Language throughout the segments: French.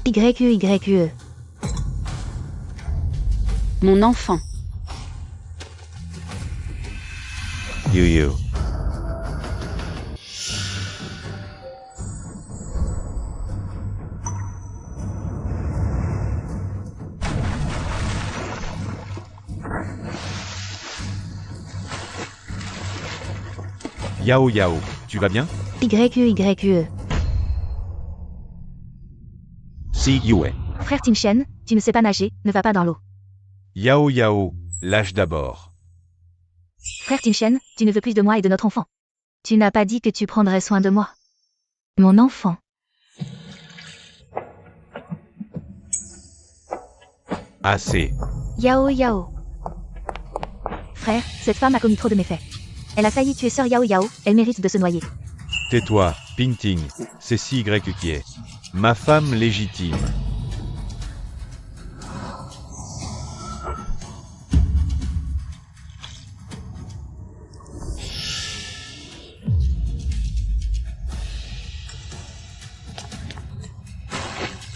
YUYE. Mon enfant. You. Yao Yao, tu vas bien? YUYE. Si Yue. Frère Tinchen, tu ne sais pas nager, ne va pas dans l'eau. Yao Yao, lâche d'abord. Frère Tinchen, tu ne veux plus de moi et de notre enfant. Tu n'as pas dit que tu prendrais soin de moi. Mon enfant. Assez. Yao Yao. Frère, cette femme a commis trop de méfaits. Elle a failli tuer sœur Yao Yao, elle mérite de se noyer. Tais-toi, Pingting, c'est CY qui est. Ma femme légitime.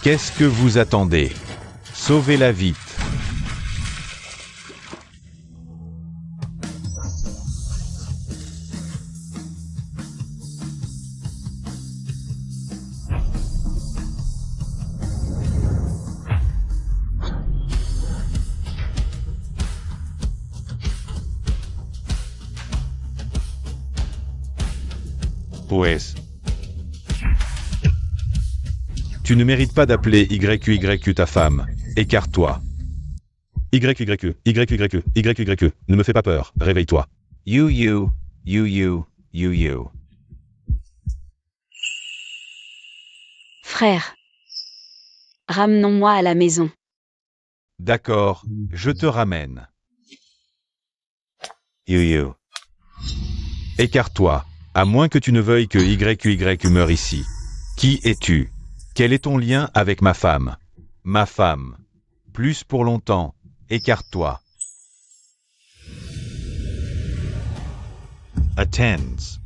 Qu'est-ce que vous attendez? Sauvez-la vite. Pues. Tu ne mérites pas d'appeler YUYU ta femme. Écarte-toi. YUYU. Ne me fais pas peur, réveille-toi. You. Frère. Ramenons-moi à la maison. D'accord, je te ramène. You. Écarte-toi, à moins que tu ne veuilles que YUYU meure ici. Qui es-tu? Quel est ton lien avec ma femme? Ma femme. Plus pour longtemps. Écarte-toi. Attends.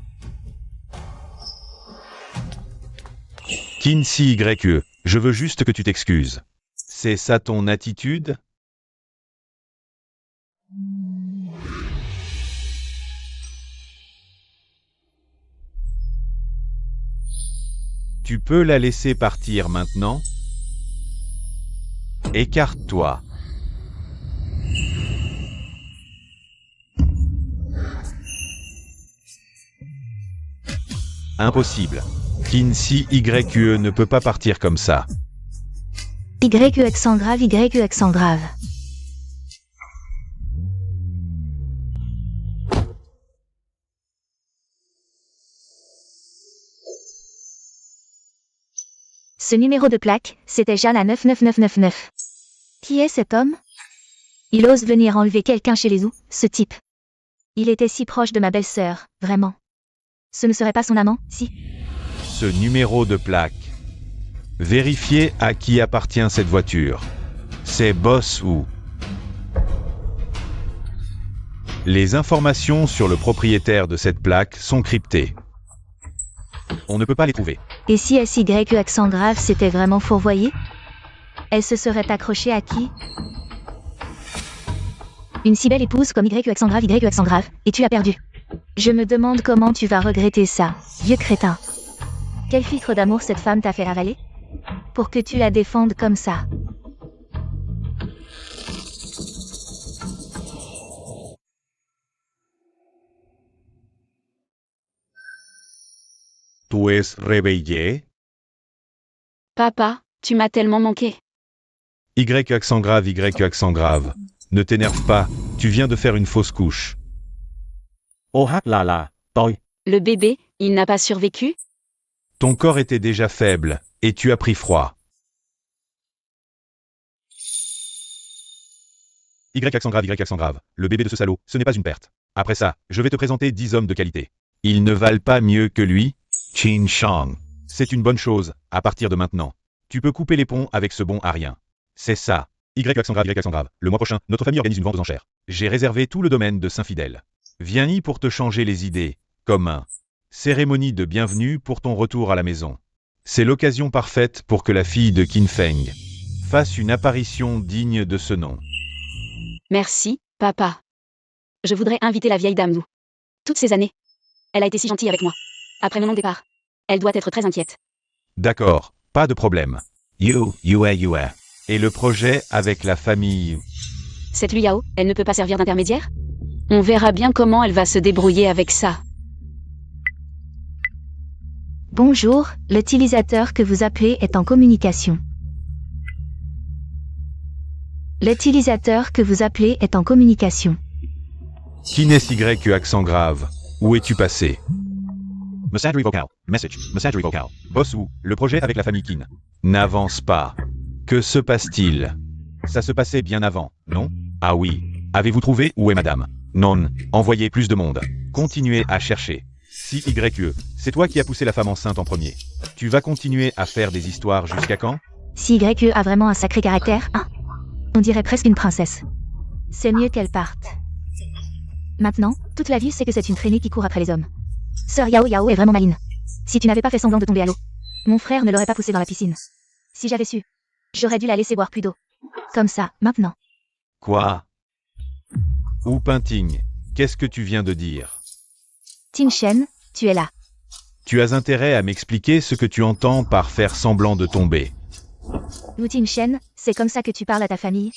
Kinsey YE, je veux juste que tu t'excuses. C'est ça ton attitude? Tu peux la laisser partir maintenant? Écarte-toi. Impossible. Kinsey YE ne peut pas partir comme ça. YU accent grave, YU accent grave. Ce numéro de plaque, c'était Jeanne à 99999. Qui est cet homme? Il ose venir enlever quelqu'un chez les Zhou, ce type. Il était si proche de ma belle-sœur, vraiment. Ce ne serait pas son amant, si? Ce numéro de plaque. Vérifiez à qui appartient cette voiture. C'est Boss ou... Les informations sur le propriétaire de cette plaque sont cryptées. On ne peut pas les trouver. Et si SYU accent grave s'était vraiment fourvoyée? Elle se serait accrochée à qui? Une si belle épouse comme YU accent grave, et tu l'as perdue. Je me demande comment tu vas regretter ça, vieux crétin. Quel filtre d'amour cette femme t'a fait avaler? Pour que tu la défendes comme ça. Tu es réveillé? Papa, tu m'as tellement manqué. YU accent grave. Ne t'énerve pas, tu viens de faire une fausse couche. Oh là là, tôi. Le bébé, il n'a pas survécu? Ton corps était déjà faible, et tu as pris froid. YU accent grave. Le bébé de ce salaud, ce n'est pas une perte. Après ça, je vais te présenter 10 hommes de qualité. Ils ne valent pas mieux que lui? Qin Shang. C'est une bonne chose, à partir de maintenant. Tu peux couper les ponts avec ce bon arien. C'est ça. YU accent grave. Le mois prochain, notre famille organise une vente aux enchères. J'ai réservé tout le domaine de Saint-Fidèle. Viens-y pour te changer les idées, comme un cérémonie de bienvenue pour ton retour à la maison. C'est l'occasion parfaite pour que la fille de Qin Feng fasse une apparition digne de ce nom. Merci, papa. Je voudrais inviter la vieille dame Wu. Toutes ces années. Elle a été si gentille avec moi. Après mon non-départ. Elle doit être très inquiète. D'accord, pas de problème. Yue. Et le projet avec la famille? Cette Lu Yao, elle ne peut pas servir d'intermédiaire? On verra bien comment elle va se débrouiller avec ça. Bonjour, l'utilisateur que vous appelez est en communication. L'utilisateur que vous appelez est en communication. Qin SYE accent grave. Où es-tu passé? Messagerie vocale. Message. Messagerie vocale. Boss Wu, le projet avec la famille Qin n'avance pas. Que se passe-t-il? Ça se passait bien avant, non? Ah oui. Avez-vous trouvé où est madame? Non. Envoyez plus de monde. Continuez à chercher. SYE, c'est toi qui as poussé la femme enceinte en premier. Tu vas continuer à faire des histoires jusqu'à quand? Si YE a vraiment un sacré caractère, hein? On dirait presque une princesse. C'est mieux qu'elle parte. Maintenant, toute la ville sait que c'est une traînée qui court après les hommes. Sœur Yao Yao est vraiment maline. Si tu n'avais pas fait semblant de tomber à l'eau, mon frère ne l'aurait pas poussée dans la piscine. Si j'avais su, j'aurais dû la laisser boire plus d'eau. Comme ça, maintenant. Quoi? Wu Pingting, qu'est-ce que tu viens de dire? Ting Shen, tu es là. Tu as intérêt à m'expliquer ce que tu entends par faire semblant de tomber. Wu Ting Shen, c'est comme ça que tu parles à ta famille?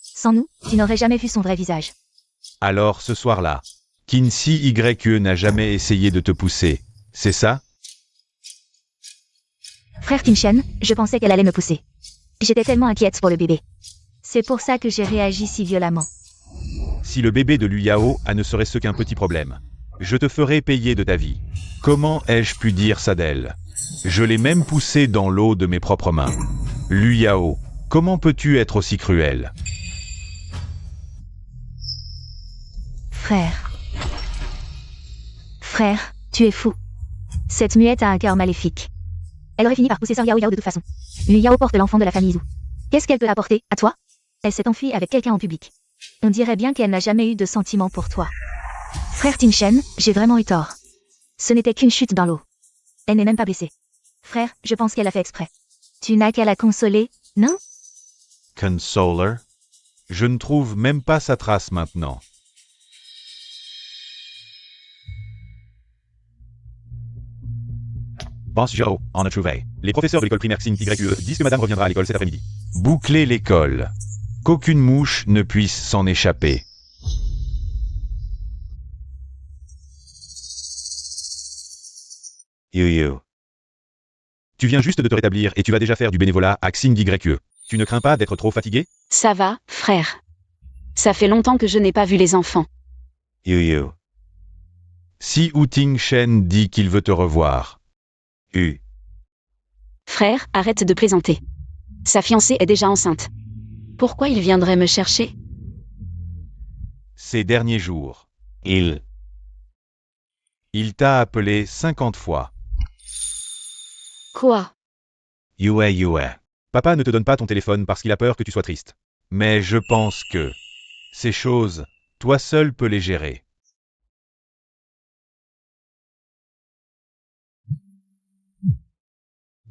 Sans nous, tu n'aurais jamais vu son vrai visage. Alors ce soir-là, Qin SYE n'a jamais essayé de te pousser, c'est ça? Frère Ting Shen, je pensais qu'elle allait me pousser. J'étais tellement inquiète pour le bébé. C'est pour ça que j'ai réagi si violemment. Si le bébé de Lu Yao ne serait-ce qu'un petit problème, je te ferai payer de ta vie. Comment ai-je pu dire ça d'elle? Je l'ai même poussée dans l'eau de mes propres mains. Lu Yao, comment peux-tu être aussi cruel? Frère. Frère, tu es fou. Cette muette a un cœur maléfique. Elle aurait fini par pousser Sœur Yao Yao de toute façon. Lu Yao porte l'enfant de la famille Zhu. Qu'est-ce qu'elle peut apporter, à toi? Elle s'est enfuie avec quelqu'un en public. On dirait bien qu'elle n'a jamais eu de sentiment pour toi. Frère Ting Shen, j'ai vraiment eu tort. Ce n'était qu'une chute dans l'eau. Elle n'est même pas blessée. Frère, je pense qu'elle a fait exprès. Tu n'as qu'à la consoler, non? Consoler? Je ne trouve même pas sa trace maintenant. Boss Joe, on a trouvé. Les professeurs de l'école primaire SYE disent que madame reviendra à l'école cet après-midi. Bouclez l'école. Qu'aucune mouche ne puisse s'en échapper. Yu. Tu viens juste de te rétablir et tu vas déjà faire du bénévolat à SYE. Tu ne crains pas d'être trop fatigué? Ça va, frère. Ça fait longtemps que je n'ai pas vu les enfants. Yu. Si Wu Ting Shen dit qu'il veut te revoir. Frère, arrête de plaisanter. Sa fiancée est déjà enceinte. Pourquoi il viendrait me chercher? Ces derniers jours, Il t'a appelé 50 fois. Quoi? Yue. Papa ne te donne pas ton téléphone parce qu'il a peur que tu sois triste. Mais je pense que ces choses, toi seul peux les gérer.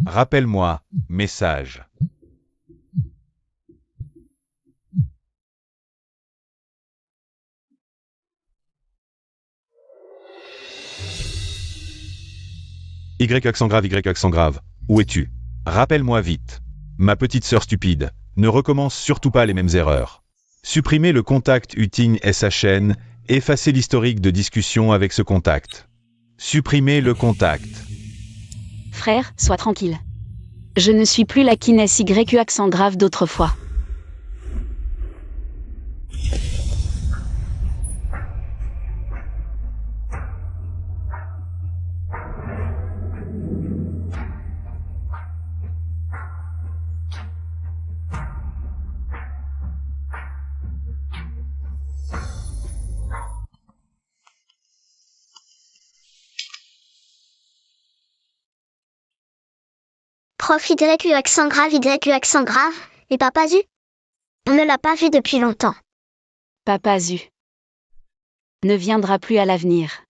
Rappelle-moi, message. Y accent grave, où es-tu? Rappelle-moi vite. Ma petite sœur stupide, ne recommence surtout pas les mêmes erreurs. Supprimez le contact Uting SHN, effacez l'historique de discussion avec ce contact. Supprimez le contact. Frère, sois tranquille. Je ne suis plus la Qin SYE accent grave d'autrefois. Prof YU accent grave, et Papa Zu? On ne l'a pas vu depuis longtemps. Papa Zu ne viendra plus à l'avenir.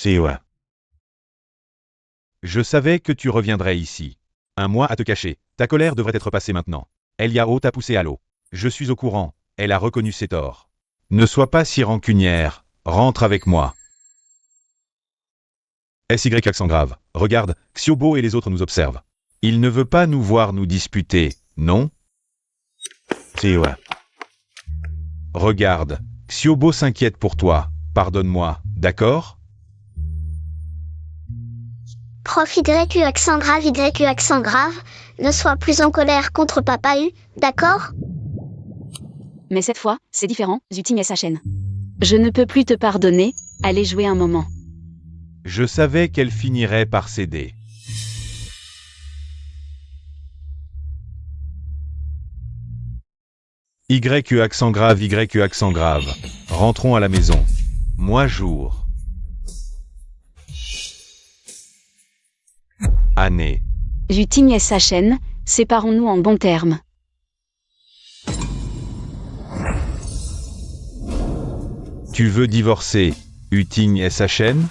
Siwa. Je savais que tu reviendrais ici. Un mois à te cacher. Ta colère devrait être passée maintenant. Eliao t'a poussé à l'eau. Je suis au courant. Elle a reconnu ses torts. Ne sois pas si rancunière. Rentre avec moi. SY accent grave. Regarde, Xiobo et les autres nous observent. Il ne veut pas nous voir nous disputer, non? Siwa. Regarde, Xiobo s'inquiète pour toi. Pardonne-moi, d'accord? Prof YU accent grave, ne sois plus en colère contre Papa U, d'accord? Mais cette fois, c'est différent, Zuting et sa chaîne. Je ne peux plus te pardonner, allez jouer un moment. Je savais qu'elle finirait par céder. YU accent grave. Rentrons à la maison. Moi jour. Année. Zuting et sa chaîne, séparons-nous en bons termes. Tu veux divorcer, Uting et sa chaîne?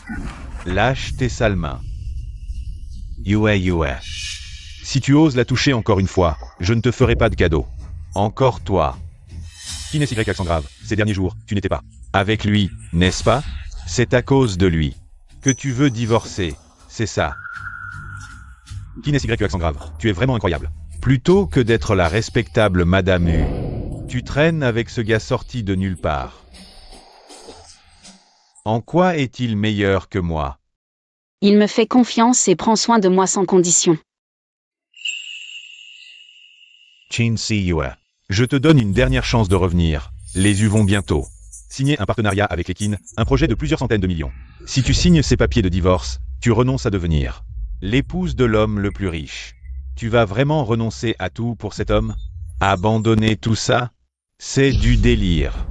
Lâche tes sales mains. Yue. Si tu oses la toucher encore une fois, je ne te ferai pas de cadeau. Encore toi. Qui n'est Y accent grave? Ces derniers jours, tu n'étais pas avec lui, n'est-ce pas? C'est à cause de lui que tu veux divorcer, c'est ça. Qui n'est Y accent grave? Tu es vraiment incroyable. Plutôt que d'être la respectable Madame U, tu traînes avec ce gars sorti de nulle part. En quoi est-il meilleur que moi? Il me fait confiance et prend soin de moi sans condition. Chin Siwa. Je te donne une dernière chance de revenir. Les U vont bientôt signer un partenariat avec les Qin, un projet de plusieurs centaines de millions. Si tu signes ces papiers de divorce, tu renonces à devenir l'épouse de l'homme le plus riche. Tu vas vraiment renoncer à tout pour cet homme? Abandonner tout ça? C'est du délire.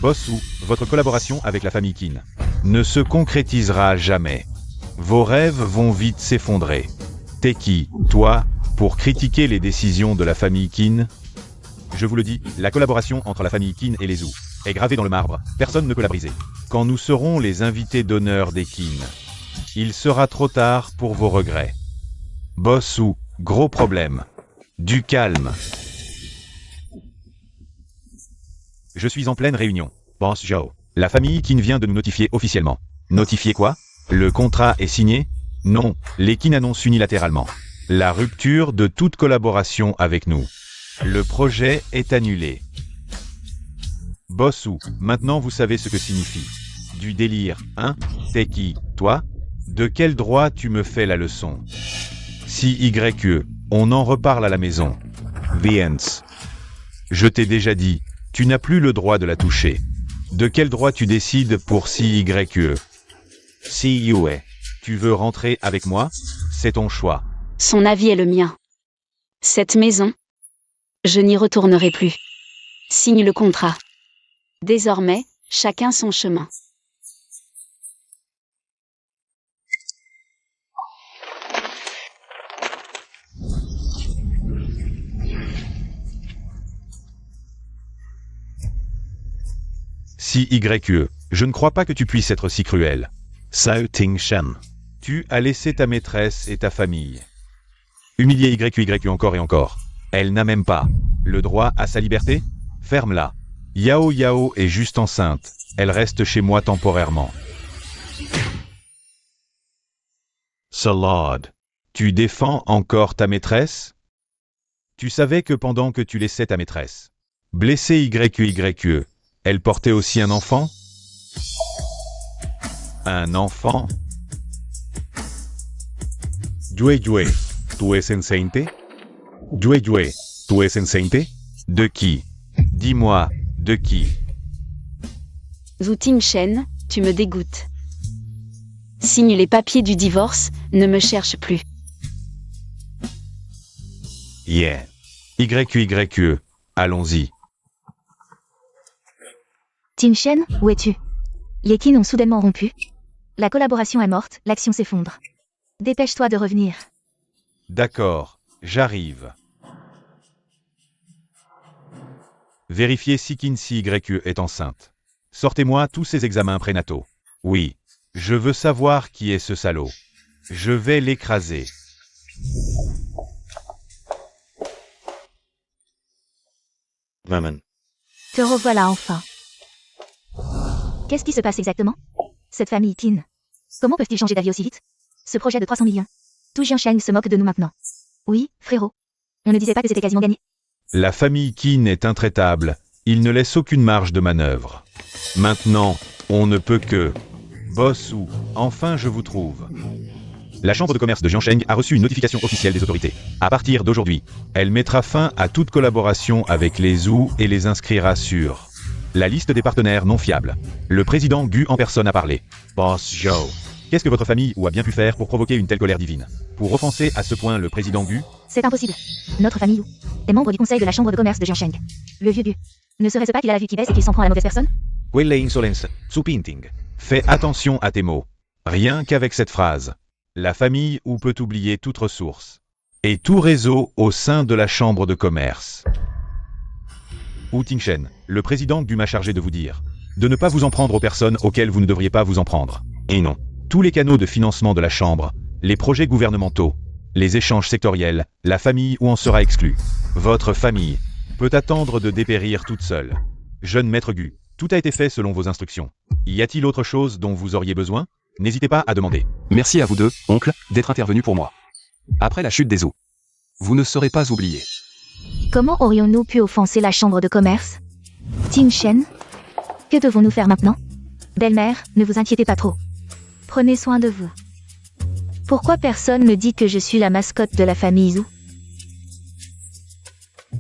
Boss ou votre collaboration avec la famille Qin ne se concrétisera jamais. Vos rêves vont vite s'effondrer. T'es qui, toi, pour critiquer les décisions de la famille Qin? Je vous le dis, la collaboration entre la famille Qin et les Zhou est gravée dans le marbre, personne ne peut la briser. Quand nous serons les invités d'honneur des Qin, il sera trop tard pour vos regrets. Boss ou, gros problème. Du calme. Je suis en pleine réunion. Boss Joe. La famille Qin vient de nous notifier officiellement. Notifier quoi? Le contrat est signé? Non, les Qin annoncent unilatéralement la rupture de toute collaboration avec nous. Le projet est annulé. Boss ou, maintenant vous savez ce que signifie du délire, hein? T'es qui, toi? De quel droit tu me fais la leçon? Si YE, on en reparle à la maison. Viens. Je t'ai déjà dit, tu n'as plus le droit de la toucher. De quel droit tu décides pour si YE? Siwa. Tu veux rentrer avec moi? C'est ton choix. Son avis est le mien. Cette maison, je n'y retournerai plus. Signe le contrat. Désormais, chacun son chemin. Si YE, je ne crois pas que tu puisses être si cruel. Sao Ting Shen. Tu as laissé ta maîtresse et ta famille humilier YU encore et encore. Elle n'a même pas le droit à sa liberté? Ferme-la. Yao est juste enceinte. Elle reste chez moi temporairement. Salad. Tu défends encore ta maîtresse? Tu savais que pendant que tu laissais ta maîtresse blesser YE, elle portait aussi un enfant? Un enfant? Yue, ¿tú es enceinte? Yue, ¿tú es enceinte? De qui? Dis-moi, de qui? Zuting Shen, tu me dégoûtes. Signe les papiers du divorce, ne me cherche plus. Yeah. YE, allons-y. Tin Shen, où es-tu? Les Qin ont soudainement rompu. La collaboration est morte, l'action s'effondre. Dépêche-toi de revenir. D'accord, j'arrive. Vérifiez si Qin YE est enceinte. Sortez-moi tous ces examens prénataux. Oui. Je veux savoir qui est ce salaud. Je vais l'écraser. Maman. Te revoilà enfin. Qu'est-ce qui se passe exactement? Cette famille Qin. Comment peuvent-ils changer d'avis aussi vite? Ce projet de 300 millions. Tout Jiansheng se moque de nous maintenant. Oui, frérot. On ne disait pas que c'était quasiment gagné. La famille Qin est intraitable. Il ne laisse aucune marge de manœuvre. Maintenant, on ne peut que... Boss Wu, enfin je vous trouve. La chambre de commerce de Jiansheng a reçu une notification officielle des autorités. À partir d'aujourd'hui, elle mettra fin à toute collaboration avec les Zhou et les inscrira sur la liste des partenaires non fiables. Le président Gu en personne a parlé. Boss Joe. Qu'est-ce que votre famille Wu a bien pu faire pour provoquer une telle colère divine? Pour offenser à ce point le président Gu? C'est impossible. Notre famille Wu est membre du conseil de la chambre de commerce de Jiansheng. Le vieux Gu. Ne serait-ce pas qu'il a la vue qui baisse et qu'il s'en prend à la mauvaise personne? Quelle insolence. Supinting. Fais attention à tes mots. Rien qu'avec cette phrase. La famille Wu peut oublier toute ressource. Et tout réseau au sein de la chambre de commerce. Wu Tingshen, le président Gu m'a chargé de vous dire de ne pas vous en prendre aux personnes auxquelles vous ne devriez pas vous en prendre. Et non. Tous les canaux de financement de la chambre, les projets gouvernementaux, les échanges sectoriels, la famille Wu en sera exclue. Votre famille peut attendre de dépérir toute seule. Jeune maître Gu, tout a été fait selon vos instructions. Y a-t-il autre chose dont vous auriez besoin? N'hésitez pas à demander. Merci à vous deux, oncle, d'être intervenu pour moi. Après la chute des eaux. Vous ne serez pas oubliés. Comment aurions-nous pu offenser la chambre de commerce? Tingshen? Que devons-nous faire maintenant? Belle-mère, ne vous inquiétez pas trop. Prenez soin de vous. Pourquoi personne ne dit que je suis la mascotte de la famille Zhou?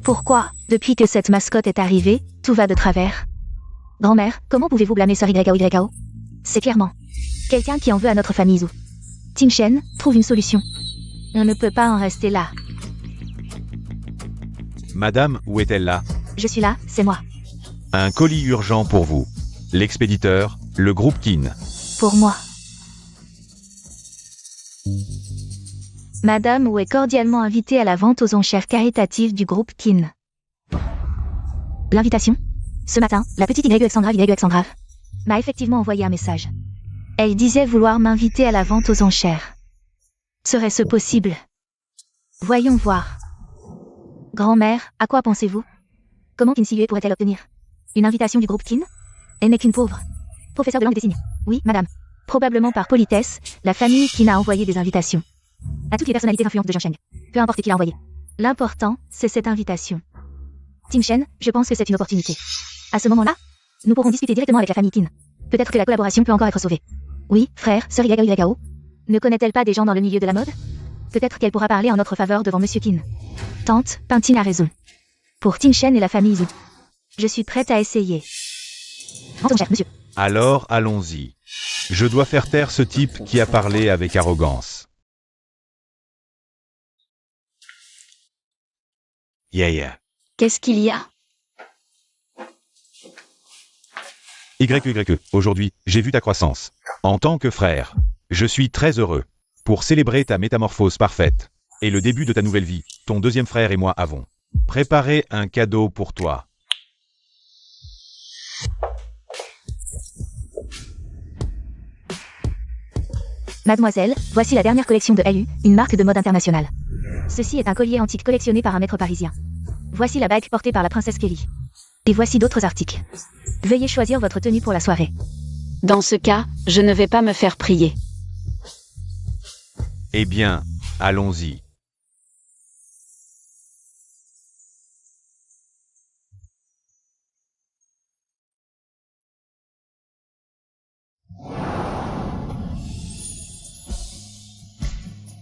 Pourquoi, depuis que cette mascotte est arrivée, tout va de travers? Grand-mère, comment pouvez-vous blâmer Sir YKO? C'est clairement quelqu'un qui en veut à notre famille Zhou. Tingshen, trouve une solution. On ne peut pas en rester là. Madame, où est-elle là? Je suis là, c'est moi. Un colis urgent pour vous. L'expéditeur, le groupe Qin. Pour moi. Madame Wu est cordialement invitée à la vente aux enchères caritatives du groupe Qin. L'invitation? Ce matin, la petite YX m'a effectivement envoyé un message. Elle disait vouloir m'inviter à la vente aux enchères. Serait-ce possible? Voyons voir. Grand-mère, à quoi pensez-vous? Comment Qin Siyue pourrait-elle obtenir une invitation du groupe Qin? Elle n'est qu'une pauvre professeure de langue des signes. Oui, madame. Probablement par politesse, la famille Qin a envoyé des invitations à toutes les personnalités influentes de Jiansheng. Peu importe qui l'a envoyé. L'important, c'est cette invitation. Tingshen, je pense que c'est une opportunité. À ce moment-là, nous pourrons discuter directement avec la famille Qin. Peut-être que la collaboration peut encore être sauvée. Oui, frère, sœur YKO. Ne connaît-elle pas des gens dans le milieu de la mode? Peut-être qu'elle pourra parler en notre faveur devant Monsieur Qin. Tante, Pintine a raison. Pour Tingshen et la famille Zhou. Je suis prête à essayer. Vente aux enchères, monsieur. Alors, allons-y. Je dois faire taire ce type qui a parlé avec arrogance. Yeah. Qu'est-ce qu'il y a? YQYE, aujourd'hui, j'ai vu ta croissance. En tant que frère, je suis très heureux. Pour célébrer ta métamorphose parfaite et le début de ta nouvelle vie, ton deuxième frère et moi avons préparé un cadeau pour toi. Mademoiselle, voici la dernière collection de LU, une marque de mode internationale. Ceci est un collier antique collectionné par un maître parisien. Voici la bague portée par la princesse Kelly. Et voici d'autres articles. Veuillez choisir votre tenue pour la soirée. Dans ce cas, je ne vais pas me faire prier. Eh bien, allons-y.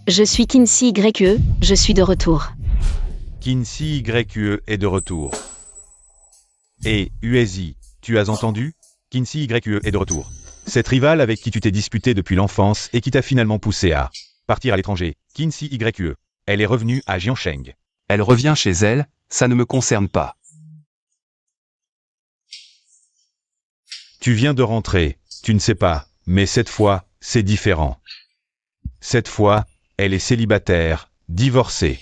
Je suis Kinsey YE, je suis de retour. Kinsey YE est de retour. Et, Uezi, tu as entendu? Kinsey YE est de retour. Cette rivale avec qui tu t'es disputé depuis l'enfance et qui t'a finalement poussé à partir à l'étranger, Kinsey YE. Elle est revenue à Jiansheng. Elle revient chez elle, ça ne me concerne pas. Tu viens de rentrer, tu ne sais pas, mais cette fois, c'est différent. Cette fois, elle est célibataire, divorcée.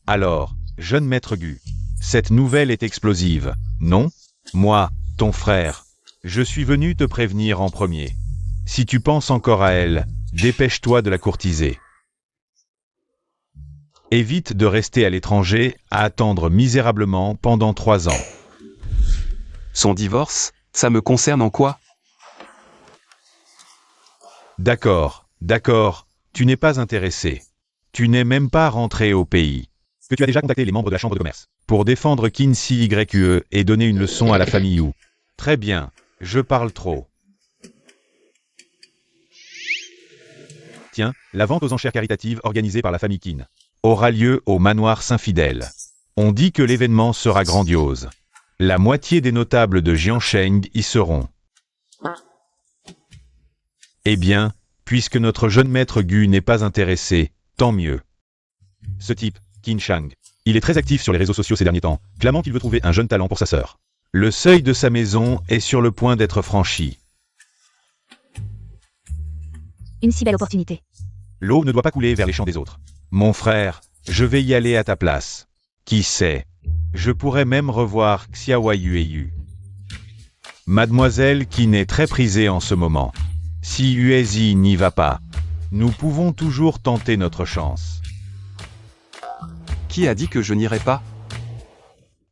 Alors, jeune maître Gu, Cette nouvelle est explosive, non? Moi, ton frère, je suis venu te prévenir en premier. Si tu penses encore à elle, dépêche-toi de la courtiser. Évite de rester à l'étranger à attendre misérablement pendant 3 ans. Son divorce, ça me concerne en quoi? D'accord, tu n'es pas intéressé. Tu n'es même pas rentré au pays. Que tu as déjà contacté les membres de la chambre de commerce pour défendre Kinsey YE et donner une leçon à la famille Yu. Très bien, je parle trop. Tiens, la vente aux enchères caritatives organisée par la famille Qin aura lieu au manoir Saint-Fidèle. On dit que l'événement sera grandiose. La moitié des notables de Jiansheng y seront. Eh bien, puisque notre jeune maître Gu n'est pas intéressé, tant mieux. Ce type, Qin Shang, il est très actif sur les réseaux sociaux ces derniers temps, clamant qu'il veut trouver un jeune talent pour sa sœur. Le seuil de sa maison est sur le point d'être franchi. Une si belle opportunité. L'eau ne doit pas couler vers les champs des autres. Mon frère, je vais y aller à ta place. Qui sait? Je pourrais même revoir Xiao Yu. Mademoiselle Qin est très prisée en ce moment. Si Yuezi n'y va pas, nous pouvons toujours tenter notre chance. Qui a dit que je n'irai pas?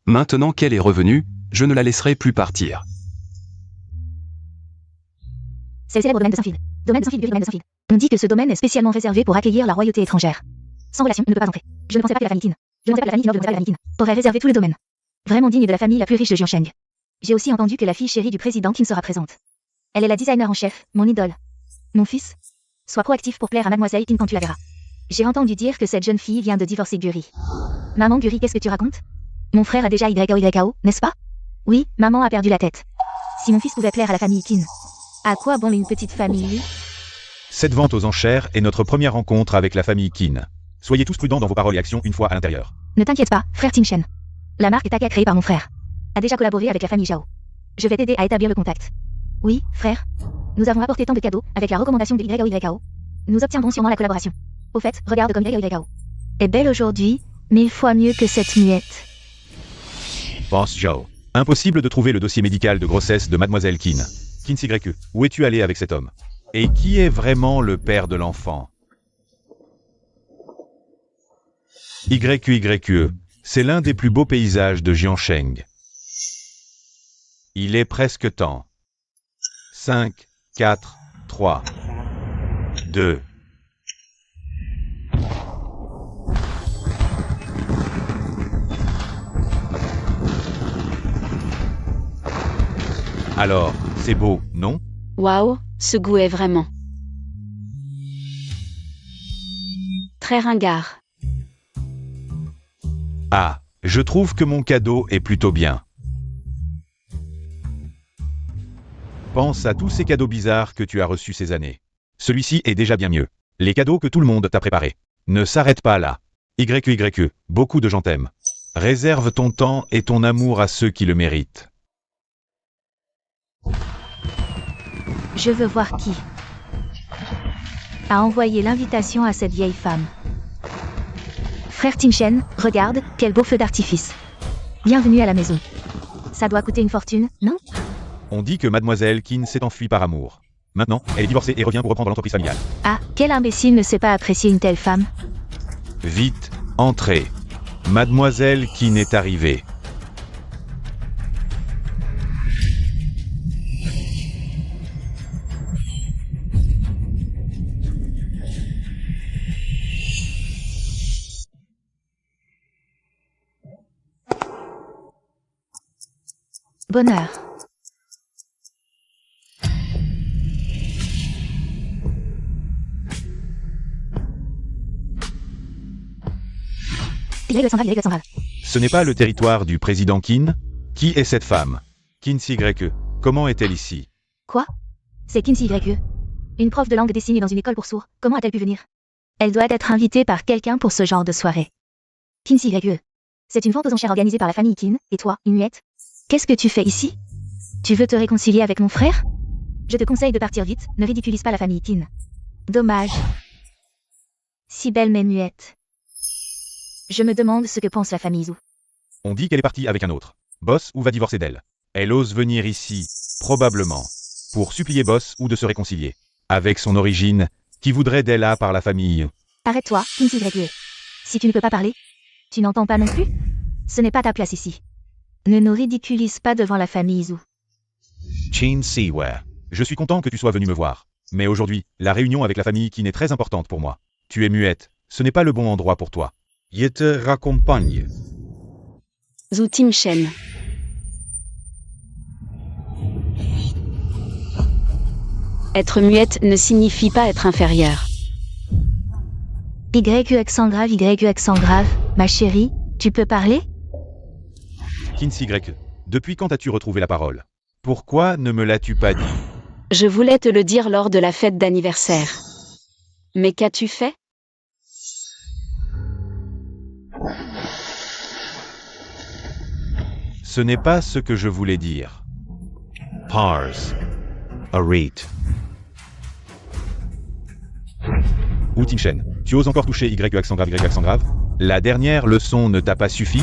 Maintenant qu'elle est revenue, je ne la laisserai plus partir. C'est le célèbre domaine de Saint-Fil. Domaine de Saint-Fil, domaine de Saint-Fil. On dit que ce domaine est spécialement réservé pour accueillir la royauté étrangère. Sans relation, on ne peut pas entrer. Je ne pensais pas que la famille Qin. Je ne pensais pas que la famille Qin, je ne pensais pas que la famille Qin aurait réservé tout le domaine. Vraiment digne de la famille la plus riche de Jiansheng. J'ai aussi entendu que la fille chérie du président Qin sera présente. Elle est la designer en chef, mon idole. Mon fils, sois proactif pour plaire à mademoiselle Qin quand tu la verras. J'ai entendu dire que cette jeune fille vient de divorcer Guri. Maman Guri, qu'est-ce que tu racontes? Mon frère a déjà YO, n'est-ce pas? Oui, maman a perdu la tête. Si mon fils pouvait plaire à la famille Qin, à quoi bon une petite famille? Cette vente aux enchères est notre première rencontre avec la famille Qin. Soyez tous prudents dans vos paroles et actions une fois à l'intérieur. Ne t'inquiète pas, frère Tingshen. La marque Taka créée par mon frère a déjà collaboré avec la famille Zhao. Je vais t'aider à établir le contact. Oui, frère. Nous avons apporté tant de cadeaux avec la recommandation de YO. Nous obtiendrons sûrement la collaboration. Au fait, regarde comme YO est belle aujourd'hui, 1000 fois mieux que cette muette. Boss Zhao. Impossible de trouver le dossier médical de grossesse de mademoiselle Qin. Kinsey YE, où es-tu allé avec cet homme? Et qui est vraiment le père de l'enfant? YE, c'est l'un des plus beaux paysages de Jiansheng. Il est presque temps. 5, 4, 3, 2. Alors, c'est beau, non? Waouh, ce goût est vraiment très ringard. Ah, je trouve que mon cadeau est plutôt bien. Pense à tous ces cadeaux bizarres que tu as reçus ces années. Celui-ci est déjà bien mieux. Les cadeaux que tout le monde t'a préparés. Ne s'arrête pas là. YE, beaucoup de gens t'aiment. Réserve ton temps et ton amour à ceux qui le méritent. Je veux voir qui a envoyé l'invitation à cette vieille femme. Frère Tingshen, regarde, quel beau feu d'artifice. Bienvenue à la maison. Ça doit coûter une fortune, non? On dit que mademoiselle Qin s'est enfuie par amour. Maintenant, elle est divorcée et revient pour reprendre l'entreprise familiale. Ah, quel imbécile ne sait pas apprécier une telle femme? Vite, entrez. Mademoiselle Qin est arrivée. Bonheur. Ce n'est pas le territoire du président Qin? Qui est cette femme? Kinsey YE. Comment est-elle ici? Quoi? C'est Kinsey YE. Une prof de langue des signes dans une école pour sourds. Comment a-t-elle pu venir? Elle doit être invitée par quelqu'un pour ce genre de soirée. Kinsey YE. C'est une vente aux enchères organisée par la famille Qin, et toi, une muette? Qu'est-ce que tu fais ici? Tu veux te réconcilier avec mon frère? Je te conseille de partir vite, ne ridiculise pas la famille Qin. Dommage. Si belle mais muette. Je me demande ce que pense la famille Zhou. On dit qu'elle est partie avec un autre. Boss ou va divorcer d'elle. Elle ose venir ici, probablement, pour supplier Boss ou de se réconcilier. Avec son origine, qui voudrait d'Ella par la famille. Arrête-toi, Kinsey Greg. Si tu ne peux pas parler, tu n'entends pas non plus? Ce n'est pas ta place ici. Ne nous ridiculise pas devant la famille Zhu. Chin Siwa. Je suis content que tu sois venu me voir. Mais aujourd'hui, la réunion avec la famille Qin est très importante pour moi. Tu es muette. Ce n'est pas le bon endroit pour toi. Je te raccompagne. Zhu Timshen. Être muette ne signifie pas être inférieure. YE accent grave, YE accent grave. Ma chérie, tu peux parler? Kinsey Greg, depuis quand as-tu retrouvé la parole? Pourquoi ne me l'as-tu pas dit? Je voulais te le dire lors de la fête d'anniversaire. Mais qu'as-tu fait? Ce n'est pas ce que je voulais dire. Pars. Arit. Ou Timshen, tu oses encore toucher YE accent grave? La dernière leçon ne t'a pas suffi?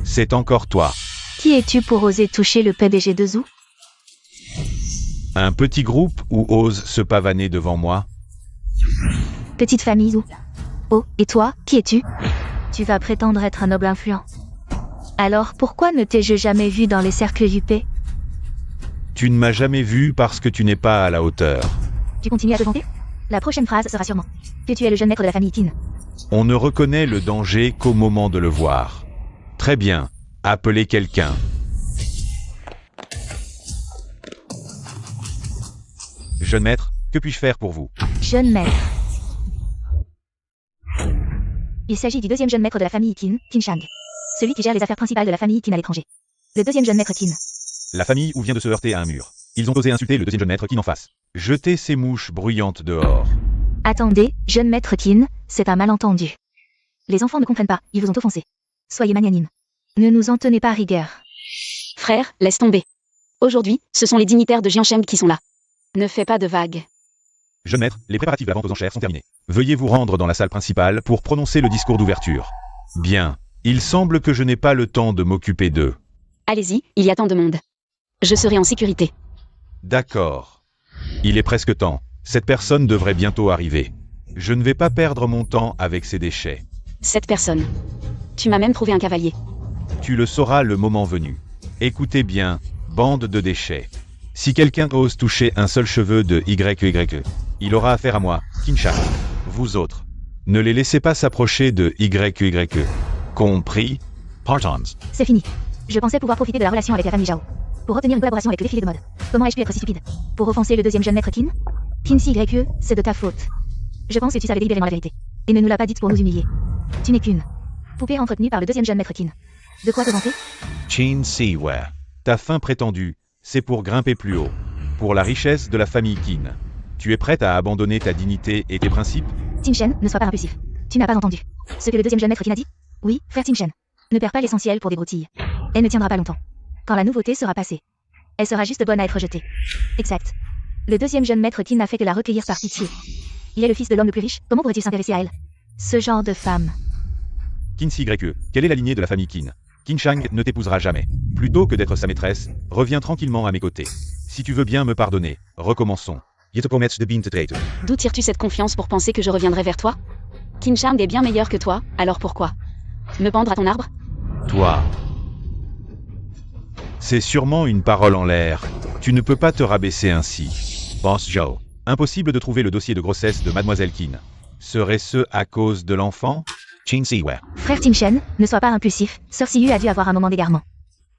C'est encore toi. Qui es-tu pour oser toucher le PDG de Zhu? Un petit groupe où ose se pavaner devant moi? Petite famille Zhu. Oh, et toi, qui es-tu? Tu vas prétendre être un noble influent. Alors pourquoi ne t'ai-je jamais vu dans les cercles UP? Tu ne m'as jamais vu parce que tu n'es pas à la hauteur. Tu continues à te vanter? La prochaine phrase sera sûrement que tu es le jeune maître de la famille Qin. On ne reconnaît le danger qu'au moment de le voir. Très bien. Appelez quelqu'un. Jeune maître, que puis-je faire pour vous? Jeune maître. Il s'agit du deuxième jeune maître de la famille Qin, Qin Shang. Celui qui gère les affaires principales de la famille Qin à l'étranger. Le deuxième jeune maître Qin. La famille où vient de se heurter à un mur. Ils ont osé insulter le deuxième jeune maître Qin en face. Jetez ces mouches bruyantes dehors. Attendez, jeune maître Qin, c'est un malentendu. Les enfants ne comprennent pas, ils vous ont offensé. Soyez magnanime. Ne nous en tenez pas rigueur. Frère, laisse tomber. Aujourd'hui, ce sont les dignitaires de Jiansheng qui sont là. Ne fais pas de vagues. Jeune maître, les préparatifs de la vente aux enchères sont terminés. Veuillez vous rendre dans la salle principale pour prononcer le discours d'ouverture. Bien. Il semble que je n'ai pas le temps de m'occuper d'eux. Allez-y, il y a tant de monde. Je serai en sécurité. D'accord. Il est presque temps. Cette personne devrait bientôt arriver. Je ne vais pas perdre mon temps avec ces déchets. Cette personne. Tu m'as même trouvé un cavalier. Tu le sauras le moment venu. Écoutez bien, bande de déchets. Si quelqu'un ose toucher un seul cheveu de YE, il aura affaire à moi, Qin Shang. Vous autres, ne les laissez pas s'approcher de YE. Compris? Partons. C'est fini. Je pensais pouvoir profiter de la relation avec la famille Zhao. Pour obtenir une collaboration avec le défilé de mode. Comment ai-je pu être si stupide? Pour offenser le deuxième jeune maître Qin? Kinsey YE, c'est de ta faute. Je pense que tu savais délibérément la vérité. Et ne nous l'as pas dite pour nous humilier. Tu n'es qu'une poupée entretenue par le deuxième jeune maître Qin. De quoi te vanter? Chin Siwa. Ta fin prétendue, c'est pour grimper plus haut. Pour la richesse de la famille Qin. Tu es prête à abandonner ta dignité et tes principes? Timshen, ne sois pas impulsif. Tu n'as pas entendu ce que le deuxième jeune maître Qin a dit? Oui, frère Timshen. Ne perds pas l'essentiel pour des broutilles. Elle ne tiendra pas longtemps. Quand la nouveauté sera passée, elle sera juste bonne à être jetée. Exact. Le deuxième jeune maître Qin n'a fait que la recueillir par pitié. Il est le fils de l'homme le plus riche, comment pourrait-il s'intéresser à elle? Ce genre de femme. Kinsey YE, quelle est la lignée de la famille Qin? Qin Shang ne t'épousera jamais. Plutôt que d'être sa maîtresse, reviens tranquillement à mes côtés. Si tu veux bien me pardonner, recommençons. Je te promets de bien te treten. D'où tires-tu cette confiance pour penser que je reviendrai vers toi? Qin Shang est bien meilleur que toi, alors pourquoi? Me pendre à ton arbre? Toi. C'est sûrement une parole en l'air. Tu ne peux pas te rabaisser ainsi. Boss Joe. Impossible de trouver le dossier de grossesse de Mademoiselle Qin. Serait-ce à cause de l'enfant? Chin Siwa. Frère Timshen, ne sois pas impulsif, Sœur Siyu a dû avoir un moment d'égarement.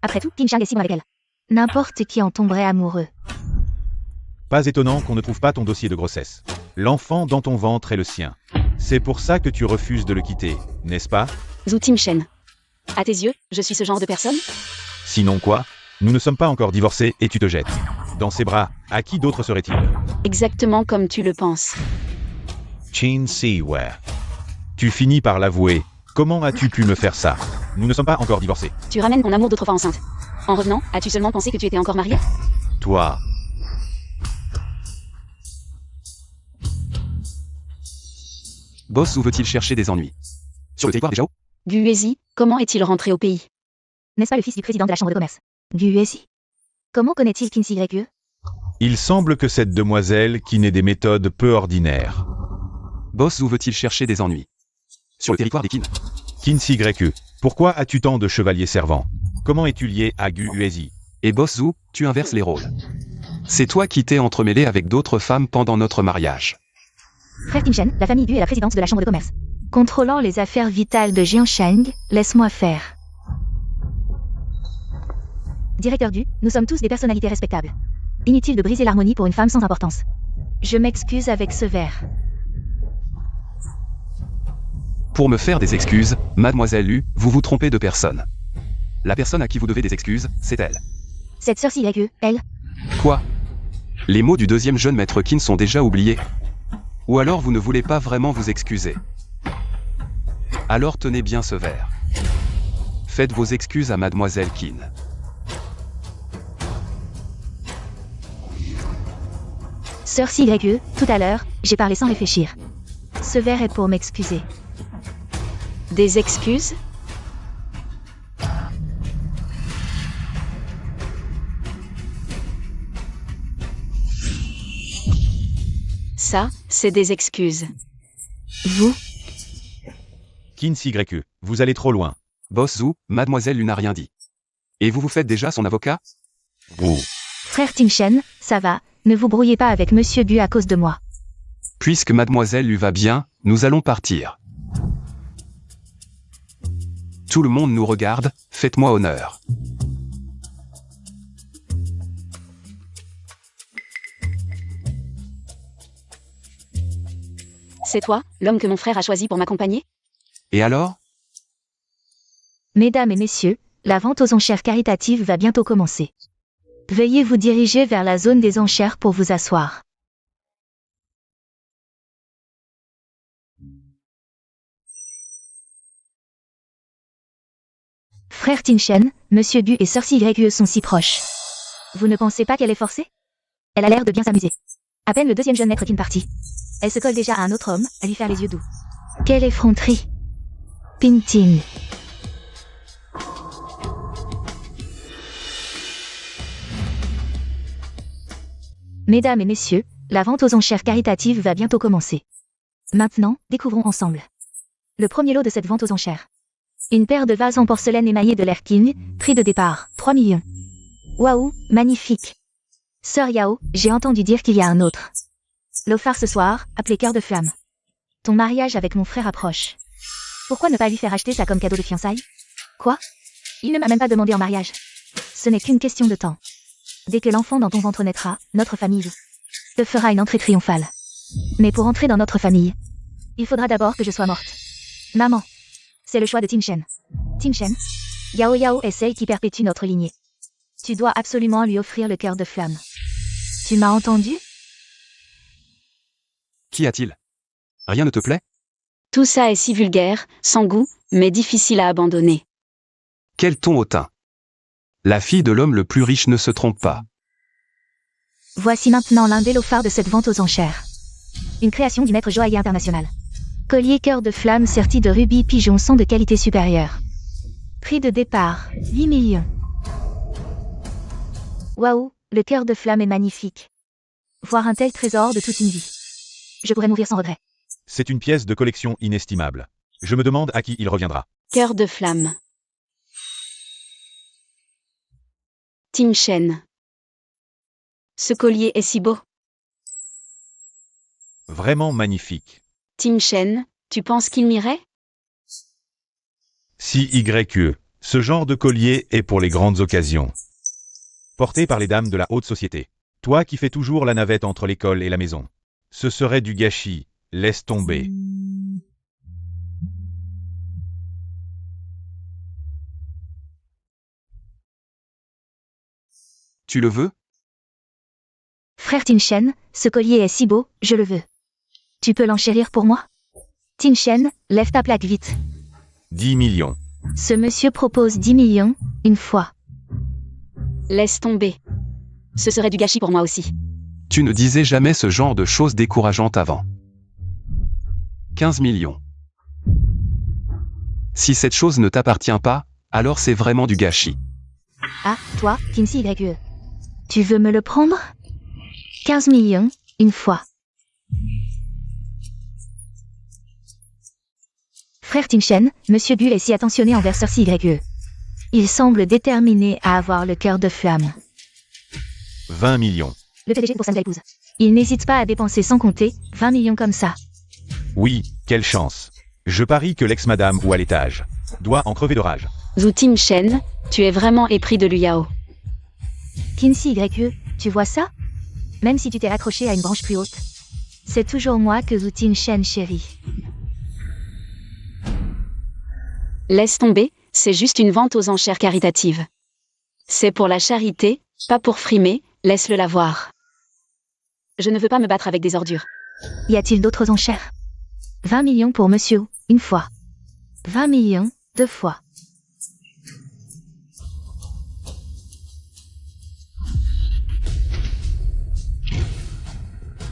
Après tout, Qin Shang est si bon avec elle. N'importe qui en tomberait amoureux. Pas étonnant qu'on ne trouve pas ton dossier de grossesse. L'enfant dans ton ventre est le sien. C'est pour ça que tu refuses de le quitter, n'est-ce pas? Zhu Timshen. À tes yeux, je suis ce genre de personne? Sinon quoi? Nous ne sommes pas encore divorcés et tu te jettes. Dans ses bras, à qui d'autre serait-il? Exactement comme tu le penses. Chin Siwa. Tu finis par l'avouer. Comment as-tu pu me faire ça? Nous ne sommes pas encore divorcés. Tu ramènes ton amour d'autrefois enceinte. En revenant, as-tu seulement pensé que tu étais encore marié? Toi. Boss, où veut-il chercher des ennuis? Sur le territoire des Zhao? Guezi, comment est-il rentré au pays? N'est-ce pas le fils du président de la chambre de commerce du USI? Comment connaît-il Kinsey YE? Il semble que cette demoiselle qui n'ait des méthodes peu ordinaires. Boss Zou veut-il chercher des ennuis sur le territoire des Qin? Kinsey YE, pourquoi as-tu tant de chevaliers servants? Comment es-tu lié à Gu Uezi? Et Boss Zou, tu inverses les rôles. C'est toi qui t'es entremêlé avec d'autres femmes pendant notre mariage. Frère Tim Shen, la famille Gu est la présidente de la chambre de commerce. Contrôlant les affaires vitales de Jiansheng, laisse-moi faire. Directeur Du, nous sommes tous des personnalités respectables. Inutile de briser l'harmonie pour une femme sans importance. Je m'excuse avec ce verre. Pour me faire des excuses, mademoiselle Lu, vous vous trompez de personne. La personne à qui vous devez des excuses, c'est elle. Cette sœur YE, elle? Quoi? Les mots du deuxième jeune maître Qin sont déjà oubliés? Ou alors vous ne voulez pas vraiment vous excuser? Alors tenez bien ce verre. Faites vos excuses à mademoiselle Qin. Sœur YE, tout à l'heure, j'ai parlé sans réfléchir. Ce verre est pour m'excuser. Des excuses? Ça, c'est des excuses. Vous? Kinsey YE, vous allez trop loin. Boss Zou, mademoiselle Lu n'a rien dit. Et vous vous faites déjà son avocat? Frère Tim Shen, ça va, ne vous brouillez pas avec Monsieur Gu à cause de moi. Puisque mademoiselle Lu va bien, nous allons partir. Tout le monde nous regarde, faites-moi honneur. C'est toi, l'homme que mon frère a choisi pour m'accompagner? Et alors? Mesdames et messieurs, la vente aux enchères caritatives va bientôt commencer. Veuillez vous diriger vers la zone des enchères pour vous asseoir. Frère Tim Shen, Monsieur Gu et Sœur YE sont si proches. Vous ne pensez pas qu'elle est forcée? Elle a l'air de bien s'amuser. À peine le deuxième jeune maître Qin parti. Elle se colle déjà à un autre homme, à lui faire les yeux doux. Quelle effronterie! Pinting. Mesdames et messieurs, la vente aux enchères caritatives va bientôt commencer. Maintenant, découvrons ensemble le premier lot de cette vente aux enchères. Une paire de vases en porcelaine émaillés de l'air Qin, prix de départ, 3 millions. Waouh, magnifique. Sœur Yao, j'ai entendu dire qu'il y a un autre. L'offre ce soir, appelé Cœur de Flamme. Ton mariage avec mon frère approche. Pourquoi ne pas lui faire acheter ça comme cadeau de fiançailles? Quoi? Il ne m'a même pas demandé en mariage. Ce n'est qu'une question de temps. Dès que l'enfant dans ton ventre naîtra, notre famille te fera une entrée triomphale. Mais pour entrer dans notre famille, il faudra d'abord que je sois morte. Maman. C'est le choix de Tim Shen. Tim Shen, Yao Yao est celle qui perpétue notre lignée. Tu dois absolument lui offrir le cœur de flamme. Tu m'as entendu? Qu'y a-t-il? Rien ne te plaît? Tout ça est si vulgaire, sans goût, mais difficile à abandonner. Quel ton hautain! La fille de l'homme le plus riche ne se trompe pas. Voici maintenant l'un des lots phares de cette vente aux enchères. Une création du maître joaillier international. Collier cœur de flamme serti de rubis pigeon sont de qualité supérieure. Prix de départ, 8 millions. Waouh, le cœur de flamme est magnifique. Voir un tel trésor de toute une vie. Je pourrais mourir sans regret. C'est une pièce de collection inestimable. Je me demande à qui il reviendra. Cœur de flamme. Tim Shen. Ce collier est si beau. Vraiment magnifique. Tim Shen, tu penses qu'il m'irait? Si YE, ce genre de collier est pour les grandes occasions. Porté par les dames de la haute société. Toi qui fais toujours la navette entre l'école et la maison. Ce serait du gâchis, laisse tomber. Tu le veux? Frère Tim Shen, ce collier est si beau, je le veux. Tu peux l'enchérir pour moi? Tim Shen, lève ta plaque vite. 10 millions. Ce monsieur propose 10 millions, une fois. Laisse tomber. Ce serait du gâchis pour moi aussi. Tu ne disais jamais ce genre de choses décourageantes avant. 15 millions. Si cette chose ne t'appartient pas, Alors c'est vraiment du gâchis. Ah, toi, Kinsey YE. Tu veux me le prendre 15 millions, une fois. Frère Tinshen, Monsieur Gu est si attentionné envers Cersei YE. Il semble déterminé à avoir le cœur de flamme. 20 millions. Le PDG pour sa nouvelle épouse. Il n'hésite pas à dépenser sans compter 20 millions comme ça. Oui, quelle chance. Je parie que l'ex-madame ou à l'étage doit en crever de rage. Zhu Tinshen, tu es vraiment épris de Liu Yao. Kinsey YE, tu vois ça? Même si tu t'es accroché à une branche plus haute. C'est toujours moi que Zhu Tinshen chérie. Laisse tomber, c'est juste une vente aux enchères caritatives. C'est pour la charité, pas pour frimer, laisse-le la voir. Je ne veux pas me battre avec des ordures. Y a-t-il d'autres enchères? 20 millions pour monsieur, une fois. 20 millions, deux fois.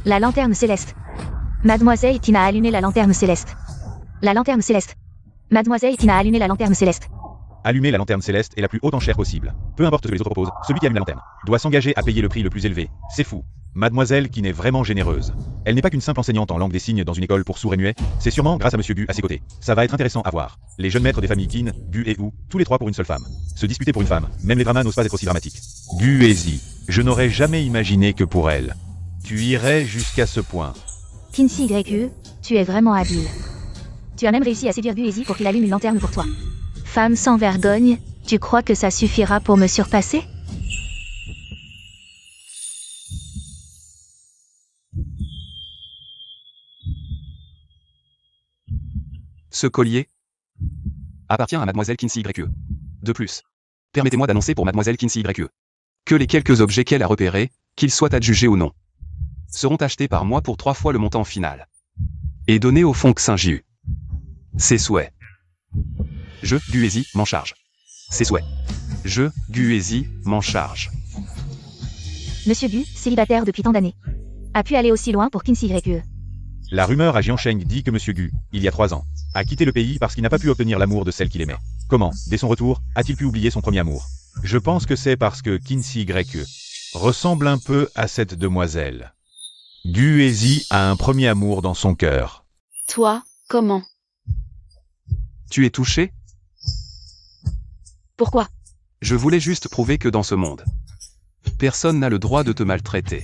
La lanterne céleste. Mademoiselle Tina a allumé la lanterne céleste. La lanterne céleste. Mademoiselle Tina a allumé la lanterne céleste. Allumer la lanterne céleste est la plus haute enchère possible. Peu importe ce que les autres proposent, celui qui allume la lanterne doit s'engager à payer le prix le plus élevé. C'est fou. Mademoiselle qui n'est vraiment généreuse. Elle n'est pas qu'une simple enseignante en langue des signes dans une école pour sourds et muets, c'est sûrement grâce à Monsieur Gu à ses côtés. Ça va être intéressant à voir. Les jeunes maîtres des familles Qin, Gu et Wu, tous les trois pour une seule femme. Se disputer pour une femme, même les dramas n'osent pas être aussi dramatiques. Gu et Zi, je n'aurais jamais imaginé que pour elle, tu irais jusqu'à ce point. Kinsey YE, tu es vraiment habile. Tu as même réussi à séduire Gu et Zi pour qu'il allume une lanterne pour toi. Femme sans vergogne, tu crois que ça suffira pour me surpasser? Ce collier appartient à Mademoiselle Kinsey YE. De plus, permettez-moi d'annoncer pour Mademoiselle Kinsey YE que les quelques objets qu'elle a repérés, qu'ils soient adjugés ou non, seront achetés par moi pour 3 fois le montant final et donnés au fonds Xinjiu. Ses souhaits. Je, Guezi, m'en charge. Ses souhaits. Je, Guezi, m'en charge. Monsieur Gu, célibataire depuis tant d'années, a pu aller aussi loin pour Kinsey YE. La rumeur à Jiansheng dit que Monsieur Gu, il y a 3 ans, a quitté le pays parce qu'il n'a pas pu obtenir l'amour de celle qu'il aimait. Comment, dès son retour, a-t-il pu oublier son premier amour? Je pense que c'est parce que Kinsey YE ressemble un peu à cette demoiselle. Gu et Zi a un premier amour dans son cœur. Toi, comment? Tu es touché? Pourquoi? Je voulais juste prouver que dans ce monde, personne n'a le droit de te maltraiter.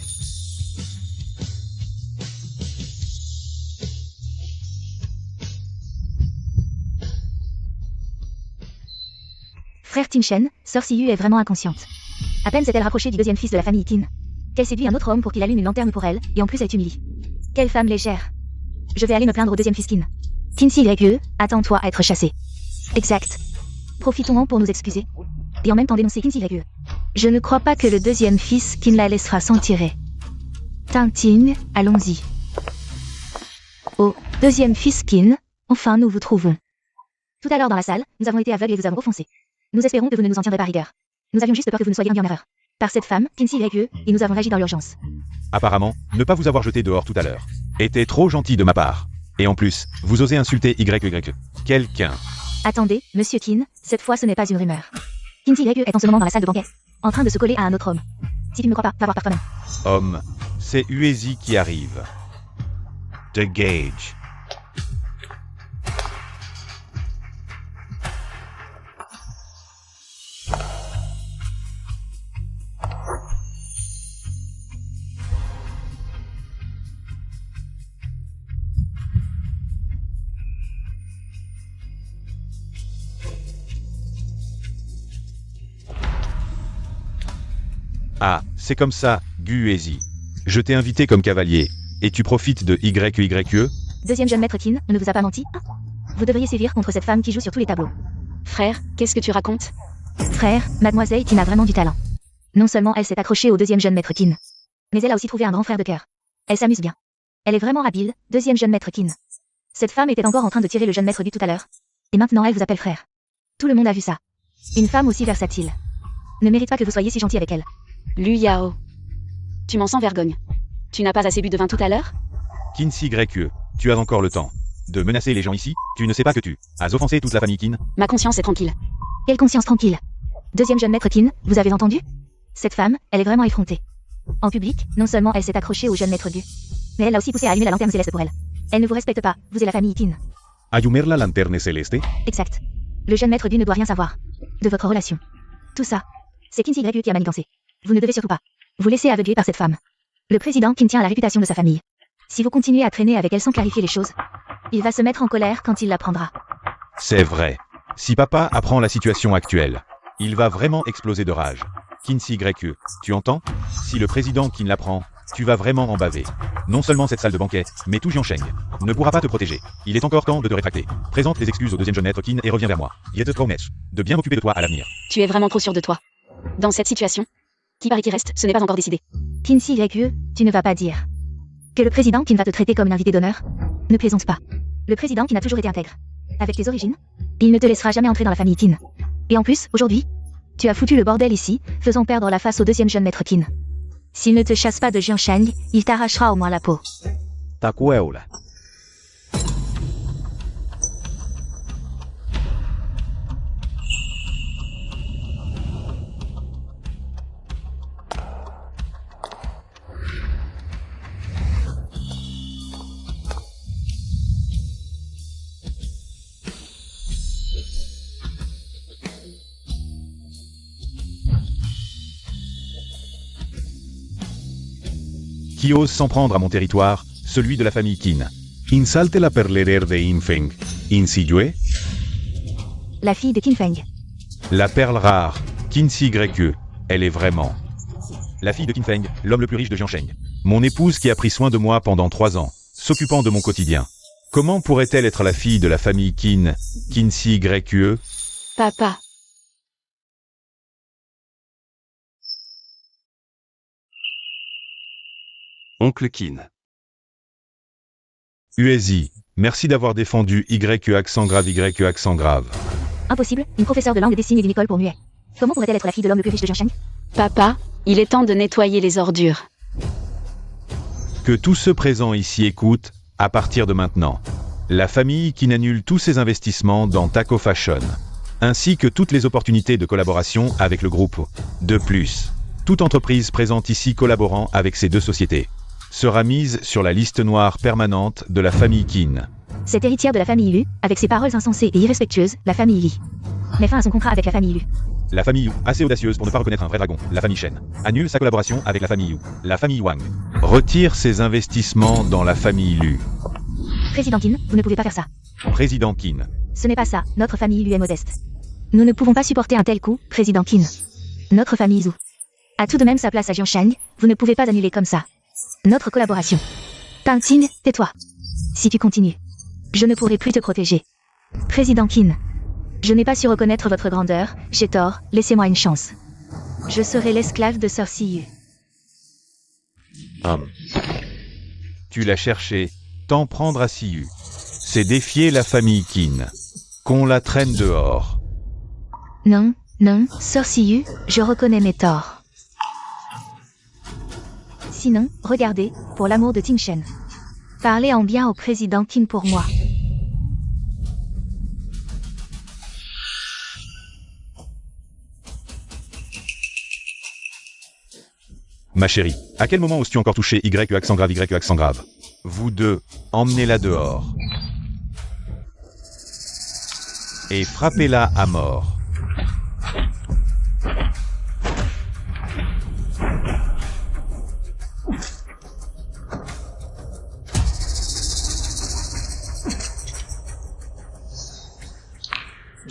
Frère Tinshen, Cersei Yu est vraiment inconsciente. À peine s'est-elle rapprochée du deuxième fils de la famille Qin, qu'elle séduit un autre homme pour qu'il allume une lanterne pour elle, et en plus elle t'humilie. Quelle femme légère. Je vais aller me plaindre au deuxième fils Qin. Kinsey YE, attends-toi à être chassé. Exact. Profitons-en pour nous excuser. Et en même temps dénoncer Kinsey YE. Je ne crois pas que le deuxième fils Qin la laissera s'en tirer. Tintin, allons-y. Oh, deuxième fils Qin, enfin nous vous trouvons. Tout à l'heure dans la salle, nous avons été aveugles et vous avons offensé. Nous espérons que vous ne nous en tiendrez pas rigueur. Nous avions juste peur que vous ne soyez mis en erreur. Par cette femme, Kinsey YE, et nous avons agi dans l'urgence. Apparemment, ne pas vous avoir jeté dehors tout à l'heure était trop gentil de ma part. Et en plus, vous osez insulter YE. Quelqu'un. Attendez, Monsieur Qin, cette fois ce n'est pas une rumeur. Kinsey YE est en ce moment dans la salle de banquet, en train de se coller à un autre homme. Si tu ne me crois pas, va voir par toi-même. Homme, c'est Uezi qui arrive. The Gage. Ah, c'est comme ça, Gu et Zi. Je t'ai invité comme cavalier, et tu profites de YE? Deuxième jeune maître Qin, on ne vous a pas menti? Vous devriez sévir contre cette femme qui joue sur tous les tableaux. Frère, qu'est-ce que tu racontes? Frère, Mademoiselle Qin a vraiment du talent. Non seulement elle s'est accrochée au deuxième jeune maître Qin, mais elle a aussi trouvé un grand frère de cœur. Elle s'amuse bien. Elle est vraiment habile, deuxième jeune maître Qin. Cette femme était encore en train de tirer le jeune maître Gu tout à l'heure. Et maintenant elle vous appelle frère. Tout le monde a vu ça. Une femme aussi versatile. Ne mérite pas que vous soyez si gentil avec elle. Liu Yao. Tu m'en sens vergogne. Tu n'as pas assez bu de vin tout à l'heure? Kinsey YE, tu as encore le temps de menacer les gens ici? Tu ne sais pas que tu as offensé toute la famille Qin? Ma conscience est tranquille. Quelle conscience tranquille. Deuxième jeune maître Qin, vous avez entendu? Cette femme, elle est vraiment effrontée. En public, non seulement elle s'est accrochée au jeune maître Gu, mais elle l'a aussi poussé à allumer la lanterne céleste pour elle. Elle ne vous respecte pas, vous et la famille Qin. ¿Allumer la lanterne celeste? Exact. Le jeune maître Gu ne doit rien savoir de votre relation. Tout ça, c'est Qin Shi qui a manigancé. Vous ne devez surtout pas vous laisser aveugler par cette femme. Le président Qin tient à la réputation de sa famille. Si vous continuez à traîner avec elle sans clarifier les choses, il va se mettre en colère quand il l'apprendra. C'est vrai. Si papa apprend la situation actuelle, il va vraiment exploser de rage. Qin Shi, tu entends? Si le président Qin l'apprend, tu vas vraiment en baver. Non seulement cette salle de banquet, mais tout Jiansheng ne pourra pas te protéger. Il est encore temps de te rétracter. Présente tes excuses au deuxième jeune maître Qin et reviens vers moi. Je te promets de bien m'occuper de toi à l'avenir. Tu es vraiment trop sûr de toi. Dans cette situation, qui parie qui reste, ce n'est pas encore décidé. Qin Shi, tu ne vas pas dire que le président Qin va te traiter comme une invitée d'honneur? Ne plaisante pas. Le président Qin a toujours été intègre. Avec tes origines, il ne te laissera jamais entrer dans la famille Qin. Et en plus, aujourd'hui, tu as foutu le bordel ici, faisant perdre la face au deuxième jeune maître Qin. S'il ne te chasse pas de Jiansheng, il t'arrachera au moins la peau. Takueula. Qui ose s'en prendre à mon territoire, celui de la famille Qin. Insalte la perlerer de Infeng. Insiyue? La fille de Qin Feng. La perle rare, Qin Shi, elle est vraiment. La fille de Qin Feng, l'homme le plus riche de Jiansheng. Mon épouse qui a pris soin de moi pendant 3 ans, s'occupant de mon quotidien. Comment pourrait-elle être la fille de la famille Qin Shi, Papa. Oncle Qin. Uezi, merci d'avoir défendu YE accent grave. Impossible, une professeure de langue des signes et d'une école pour muets. Comment pourrait-elle être la fille de l'homme le plus riche de Jiansheng? Papa, il est temps de nettoyer les ordures. Que tous ceux présents ici écoutent, à partir de maintenant. La famille qui annule tous ses investissements dans Taco Fashion, ainsi que toutes les opportunités de collaboration avec le groupe. De plus, toute entreprise présente ici collaborant avec ces 2 sociétés sera mise sur la liste noire permanente de la famille Qin. Cette héritière de la famille Lu, avec ses paroles insensées et irrespectueuses, la famille Li, met fin à son contrat avec la famille Lu. La famille Yu, assez audacieuse pour ne pas reconnaître un vrai dragon, la famille Shen, annule sa collaboration avec la famille Yu. La famille Wang retire ses investissements dans la famille Lu. Président Qin, vous ne pouvez pas faire ça. Président Qin. Ce n'est pas ça, notre famille Lu est modeste. Nous ne pouvons pas supporter un tel coup, Président Qin. Notre famille Zhu a tout de même sa place à Jiansheng, vous ne pouvez pas annuler comme ça notre collaboration. Tang Qing, tais-toi. Si tu continues, je ne pourrai plus te protéger. Président Qin, je n'ai pas su reconnaître votre grandeur, j'ai tort, laissez-moi une chance. Je serai l'esclave de Sir Siyu. Tu l'as cherché, t'en prendre à Siyu. C'est défier la famille Qin. Qu'on la traîne dehors. Non, non, Sir Siyu, je reconnais mes torts. Sinon, regardez, pour l'amour de Tingshen. Parlez en bien au président Qin pour moi. Ma chérie, à quel moment oses-tu encore toucher YE accent grave? Vous 2, emmenez-la dehors. Et frappez-la à mort.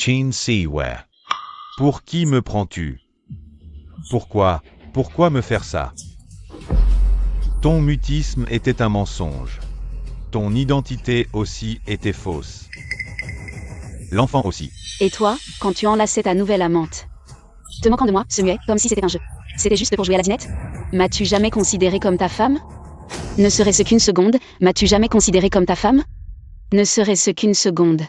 Qin Shi, pour qui me prends-tu? Pourquoi me faire ça? Ton mutisme était un mensonge. Ton identité aussi était fausse. L'enfant aussi. Et toi, quand tu enlaçais ta nouvelle amante? Te moquant de moi, ce muet, comme si c'était un jeu. C'était juste pour jouer à la dinette? M'as-tu jamais considéré comme ta femme? Ne serait-ce qu'une seconde, m'as-tu jamais considéré comme ta femme? Ne serait-ce qu'une seconde.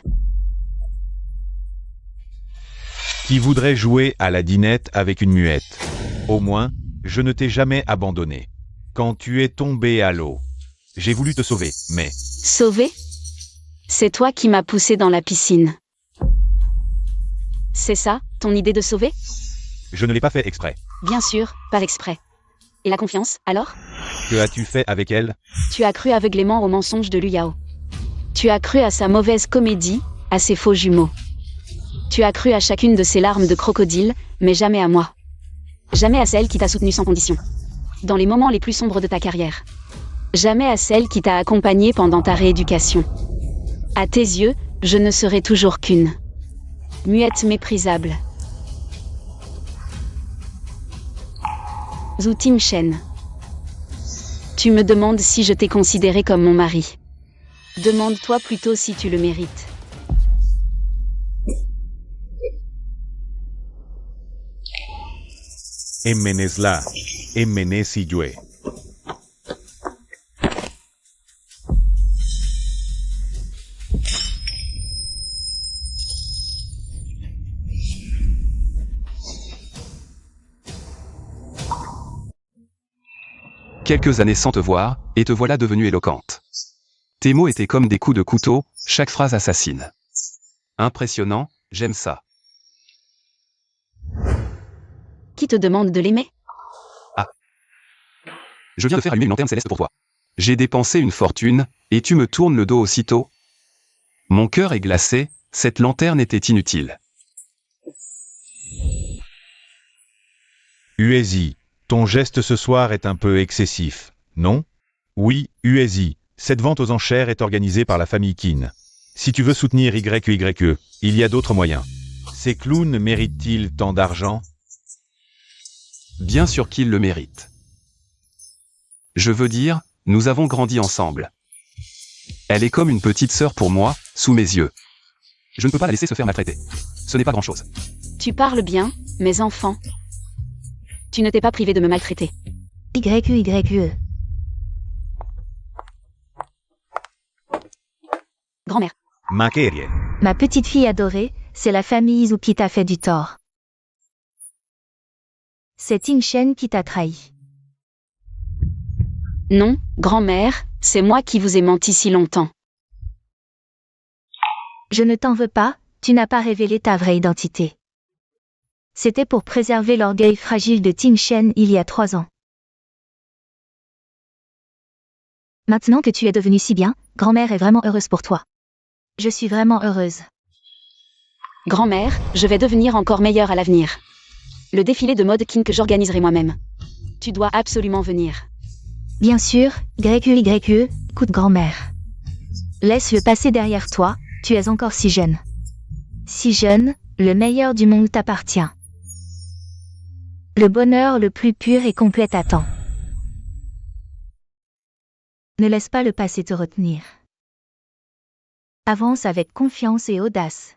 Qui voudrait jouer à la dinette avec une muette? Au moins, je ne t'ai jamais abandonné. Quand tu es tombé à l'eau, j'ai voulu te sauver, mais... Sauver? C'est toi qui m'as poussé dans la piscine. C'est ça, ton idée de sauver? Je ne l'ai pas fait exprès. Bien sûr, pas exprès. Et la confiance, alors? Que as-tu fait avec elle? Tu as cru aveuglément aux mensonges de Lu Yao. Tu as cru à sa mauvaise comédie, à ses faux jumeaux. Tu as cru à chacune de ses larmes de crocodile, mais jamais à moi. Jamais à celle qui t'a soutenu sans condition. Dans les moments les plus sombres de ta carrière. Jamais à celle qui t'a accompagné pendant ta rééducation. À tes yeux, je ne serai toujours qu'une muette méprisable. Zhu Tingshen. Tu me demandes si je t'ai considéré comme mon mari. Demande-toi plutôt si tu le mérites. Emmenesla, emmenesiyue. Quelques années sans te voir, et te voilà devenue éloquente. Tes mots étaient comme des coups de couteau, chaque phrase assassine. Impressionnant, j'aime ça. Qui te demande de l'aimer? Je viens de faire allumer une lanterne céleste pour toi. J'ai dépensé une fortune, et tu me tournes le dos aussitôt? Mon cœur est glacé, cette lanterne était inutile. Uezi, ton geste ce soir est un peu excessif, non? Oui, Uezi, cette vente aux enchères est organisée par la famille Qin. Si tu veux soutenir YQYE, il y a d'autres moyens. Ces clowns méritent-ils tant d'argent? Bien sûr qu'il le mérite. Je veux dire, nous avons grandi ensemble. Elle est comme une petite sœur pour moi, sous mes yeux. Je ne peux pas la laisser se faire maltraiter. Ce n'est pas grand-chose. Tu parles bien, mes enfants. Tu ne t'es pas privé de me maltraiter. YQYE. Grand-mère. Makerie. Ma petite fille adorée, c'est la famille Izu qui t'a fait du tort. C'est Tingshen qui t'a trahi. Non, grand-mère, c'est moi qui vous ai menti si longtemps. Je ne t'en veux pas, tu n'as pas révélé ta vraie identité. C'était pour préserver l'orgueil fragile de Tingshen il y a 3 ans. Maintenant que tu es devenue si bien, grand-mère est vraiment heureuse pour toi. Je suis vraiment heureuse. Grand-mère, je vais devenir encore meilleure à l'avenir. Le défilé de mode King que j'organiserai moi-même. Tu dois absolument venir. Bien sûr, YQYE, écoute grand-mère. Laisse le passé derrière toi, tu es encore si jeune. Si jeune, le meilleur du monde t'appartient. Le bonheur le plus pur et complet t'attend. Ne laisse pas le passé te retenir. Avance avec confiance et audace.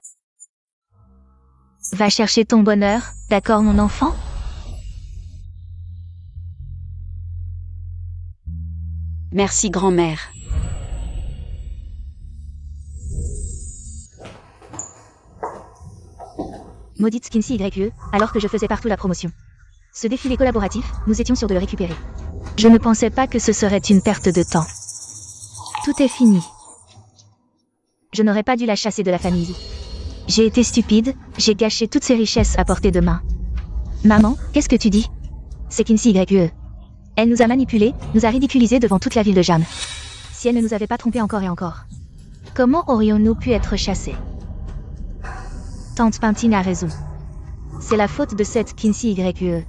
Va chercher ton bonheur, d'accord mon enfant? Merci grand-mère. Maudite Skinsy YE, alors que je faisais partout la promotion. Ce défilé collaboratif, nous étions sûrs de le récupérer. Je ne pensais pas que ce serait une perte de temps. Tout est fini. Je n'aurais pas dû la chasser de la famille. J'ai été stupide, j'ai gâché toutes ces richesses à portée de main. Maman, qu'est-ce que tu dis? C'est Kinsey YE. Elle nous a manipulés, nous a ridiculisés devant toute la ville de Jam. Si elle ne nous avait pas trompés encore et encore. Comment aurions-nous pu être chassés? Tante Pintine a raison. C'est la faute de cette Kinsey YE.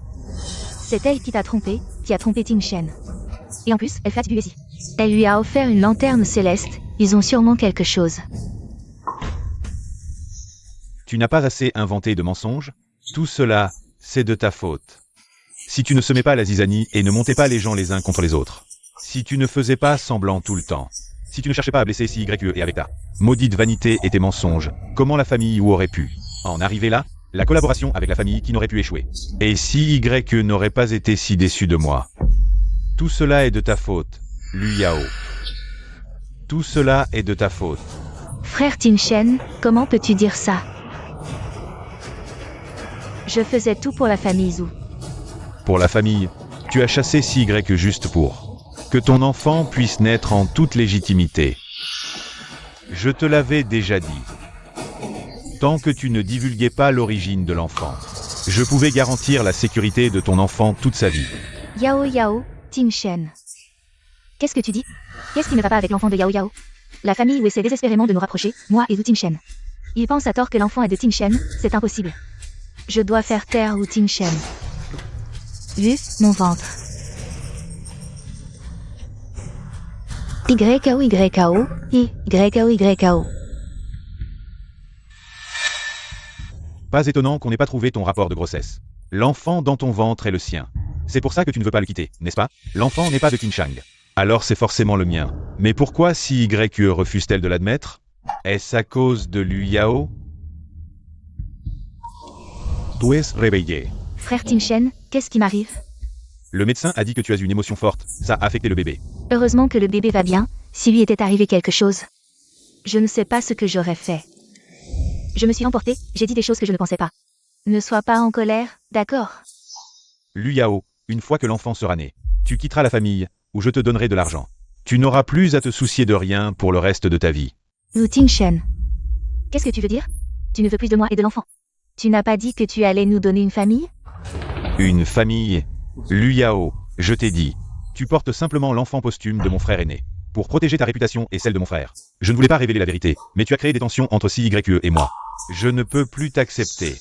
C'est elle qui t'a trompé, qui a trompé Tingshen. Et en plus, elle flatte Uezi. Elle lui a offert une lanterne céleste, ils ont sûrement quelque chose. Tu n'as pas assez inventé de mensonges? Tout cela, c'est de ta faute. Si tu ne semais pas la zizanie et ne montais pas les gens les uns contre les autres. Si tu ne faisais pas semblant tout le temps. Si tu ne cherchais pas à blesser YE et avec ta maudite vanité et tes mensonges, comment la famille ou aurait pu en arriver là? La collaboration avec la famille qui n'aurait pu échouer. Et si YE n'aurait pas été si déçu de moi? Tout cela est de ta faute, Lu Yao. Tout cela est de ta faute. Frère Tingshen, comment peux-tu dire ça? Je faisais tout pour la famille Zhu. Pour la famille, tu as chassé YE juste pour que ton enfant puisse naître en toute légitimité. Je te l'avais déjà dit. tant que tu ne divulguais pas l'origine de l'enfant. Je pouvais garantir la sécurité de ton enfant toute sa vie. Yao Yao, Ting Shen. Qu'est-ce que tu dis? Qu'est-ce qui ne va pas avec l'enfant de Yao Yao? La famille essaie désespérément de nous rapprocher, moi et Wu Ting Shen. Ils pensent à tort que l'enfant est de Ting Shen, c'est impossible. Je dois faire taire Wu Ting Shen. Vu mon ventre. YAO YAO, YAO YAO. Pas étonnant qu'on n'ait pas trouvé ton rapport de grossesse. L'enfant dans ton ventre est le sien. C'est pour ça que tu ne veux pas le quitter, n'est-ce pas? L'enfant n'est pas de Qinshang. Alors c'est forcément le mien. Mais pourquoi si YE refuse-t-elle de l'admettre? Est-ce à cause de Lu Yao? Tu es réveillé. Frère Ting Shen, qu'est-ce qui m'arrive? Le médecin a dit que tu as une émotion forte, ça a affecté le bébé. Heureusement que le bébé va bien, s'il lui était arrivé quelque chose. Je ne sais pas ce que j'aurais fait. Je me suis emportée, j'ai dit des choses que je ne pensais pas. Ne sois pas en colère, d'accord? Lu Yao, une fois que l'enfant sera né, tu quitteras la famille, ou je te donnerai de l'argent. Tu n'auras plus à te soucier de rien pour le reste de ta vie. Wu Ting Shen. Qu'est-ce que tu veux dire? Tu ne veux plus de moi et de l'enfant. Tu n'as pas dit que tu allais nous donner une famille? Une famille? Lu Yao, je t'ai dit. Tu portes simplement l'enfant posthume de mon frère aîné. Pour protéger ta réputation et celle de mon frère. Je ne voulais pas révéler la vérité, mais tu as créé des tensions entre CYE et moi. Je ne peux plus t'accepter.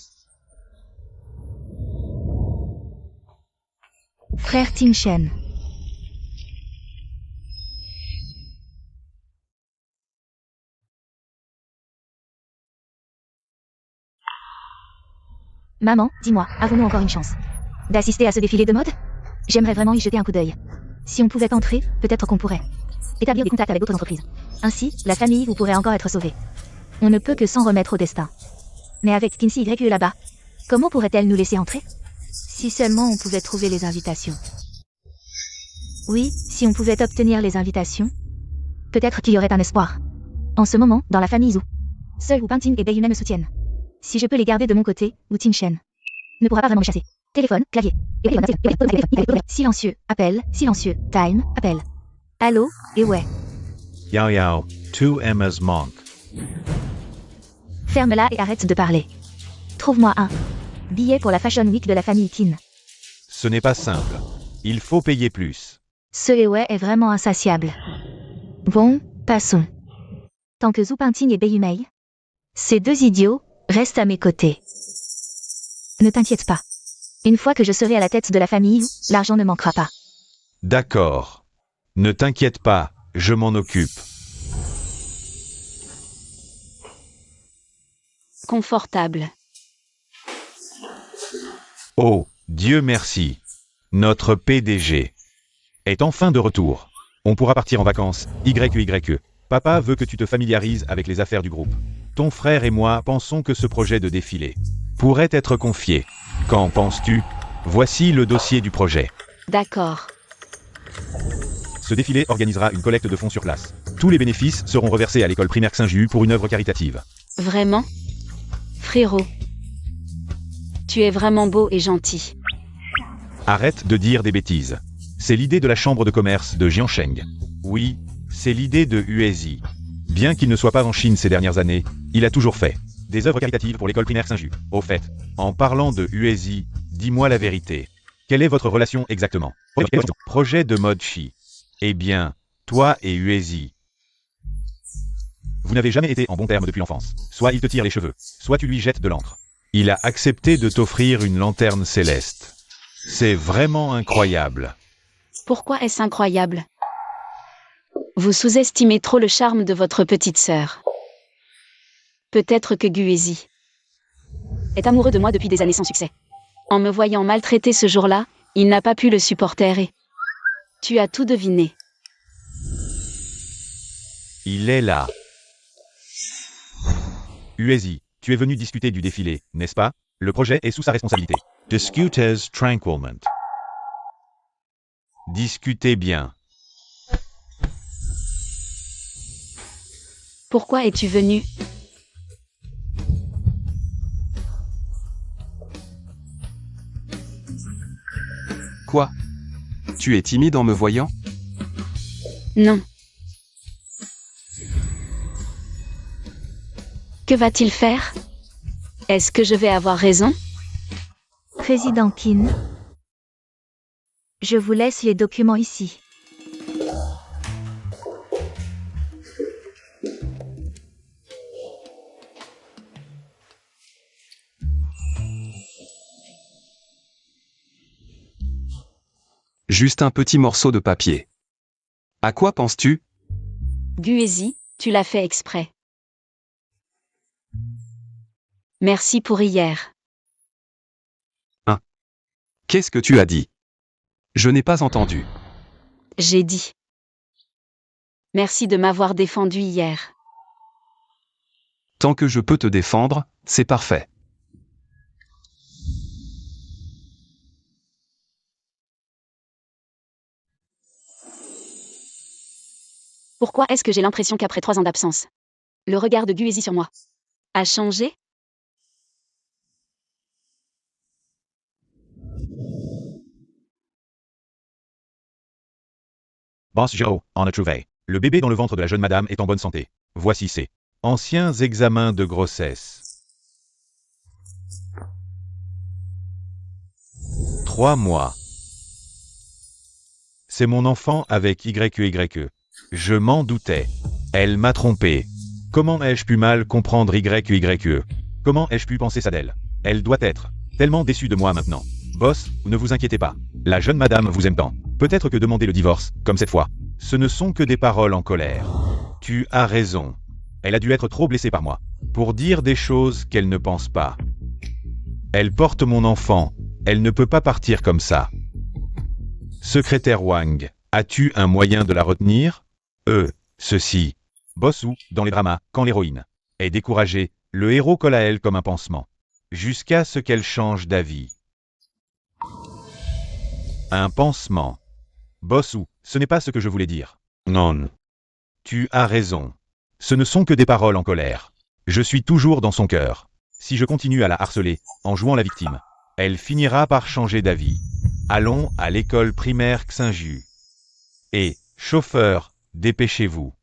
Frère Ting Shen. Maman, dis-moi, avons-nous encore une chance d'assister à ce défilé de mode? J'aimerais vraiment y jeter un coup d'œil. Si on pouvait entrer, peut-être qu'on pourrait établir des contacts avec d'autres entreprises. Ainsi, la famille vous pourrait encore être sauvée. On ne peut que s'en remettre au destin. Mais avec Kinsey YE là-bas, comment pourrait-elle nous laisser entrer? Si seulement on pouvait trouver les invitations. Oui, si on pouvait obtenir les invitations, peut-être qu'il y aurait un espoir. En ce moment, dans la famille Zhu, seuls Wu Pingting et Bei Yumen me soutiennent. Si je peux les garder de mon côté, Wu Ting Shen ne pourra pas vraiment me chasser. Téléphone, clavier. Silencieux, appel, silencieux, time, appel. Allô, et ouais. Yao Yao, to Emma's monk. Ferme-la et arrête de parler. Trouve-moi un billet pour la Fashion Week de la famille Qin. Ce n'est pas simple. Il faut payer plus. Ce Ewe est vraiment insatiable. Bon, passons. Tant que Zhu Pingting et Bei Yumei, ces deux idiots, restent à mes côtés. Ne t'inquiète pas. Une fois que je serai à la tête de la famille, l'argent ne manquera pas. D'accord. Ne t'inquiète pas, je m'en occupe. Confortable. Oh, Dieu merci. Notre PDG est enfin de retour. On pourra partir en vacances, YE. Papa veut que tu te familiarises avec les affaires du groupe. Ton frère et moi pensons que ce projet de défilé pourrait être confié. Qu'en penses-tu? Voici le dossier du projet. D'accord. Ce défilé organisera une collecte de fonds sur place. Tous les bénéfices seront reversés à l'école primaire Saint-Ju pour une œuvre caritative. Vraiment? Frérot. Tu es vraiment beau et gentil. Arrête de dire des bêtises. C'est l'idée de la chambre de commerce de Jiansheng. Oui, c'est l'idée de Uezi. Bien qu'il ne soit pas en Chine ces dernières années, il a toujours fait des œuvres caritatives pour l'école primaire Saint-Ju. Au fait, en parlant de Uezi, dis-moi la vérité. Quelle est votre relation exactement? Projet de mode Chi. Eh bien, toi et Uezi, vous n'avez jamais été en bon terme depuis l'enfance. Soit il te tire les cheveux, soit tu lui jettes de l'encre. Il a accepté de t'offrir une lanterne céleste. C'est vraiment incroyable. Pourquoi est-ce incroyable? Vous sous-estimez trop le charme de votre petite sœur. Peut-être que Guezi est amoureux de moi depuis des années sans succès. En me voyant maltraité ce jour-là, il n'a pas pu le supporter et... Tu as tout deviné. Il est là. Uezi, tu es venu discuter du défilé, n'est-ce pas? Le projet est sous sa responsabilité. Discutes tranquillement. Discutez bien. Pourquoi es-tu venu? Quoi? Tu es timide en me voyant? Non. Que va-t-il faire? Est-ce que je vais avoir raison? Président Qin. Je vous laisse les documents ici. Juste un petit morceau de papier. À quoi penses-tu? Guézi, tu l'as fait exprès. Merci pour hier. Qu'est-ce que tu as dit? Je n'ai pas entendu. J'ai dit. Merci de m'avoir défendu hier. Tant que je peux te défendre, c'est parfait. Pourquoi est-ce que j'ai l'impression qu'après 3 ans d'absence, le regard de Guézi sur moi a changé? Boss Joe, on a trouvé. Le bébé dans le ventre de la jeune madame est en bonne santé. Voici ses anciens examens de grossesse. 3 mois. C'est mon enfant avec YQYE. Je m'en doutais. Elle m'a trompé. Comment ai-je pu mal comprendre YQYE? Comment ai-je pu penser ça d'elle? Elle doit être tellement déçue de moi maintenant. Boss, ne vous inquiétez pas. La jeune madame vous aime tant. Peut-être que demander le divorce, comme cette fois, ce ne sont que des paroles en colère. Tu as raison. Elle a dû être trop blessée par moi, pour dire des choses qu'elle ne pense pas. Elle porte mon enfant, elle ne peut pas partir comme ça. Secrétaire Wang, as-tu un moyen de la retenir? Ceci. Bossou, dans les dramas, quand l'héroïne est découragée, le héros colle à elle comme un pansement. Jusqu'à ce qu'elle change d'avis. Un pansement. Bossou, ce n'est pas ce que je voulais dire. Non. Tu as raison. Ce ne sont que des paroles en colère. Je suis toujours dans son cœur. Si je continue à la harceler, en jouant la victime, elle finira par changer d'avis. Allons à l'école primaire Xinju. Et, chauffeur, dépêchez-vous.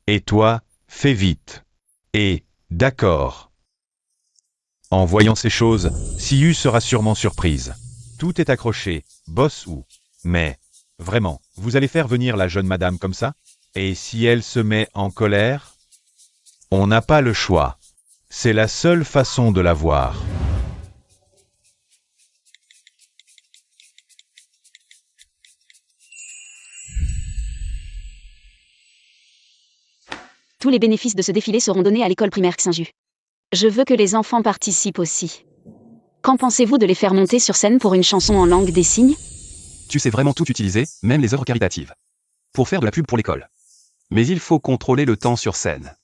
Et toi, fais vite. Et, d'accord. En voyant ces choses, Siyu sera sûrement surprise. Tout est accroché, Bossou. Mais, vraiment, vous allez faire venir la jeune madame comme ça? Et si elle se met en colère? On n'a pas le choix. C'est la seule façon de la voir. Tous les bénéfices de ce défilé seront donnés à l'école primaire Xinju. Je veux que les enfants participent aussi. Qu'en pensez-vous de les faire monter sur scène pour une chanson en langue des signes? Tu sais vraiment tout utiliser, même les œuvres caritatives. Pour faire de la pub pour l'école. Mais il faut contrôler le temps sur scène.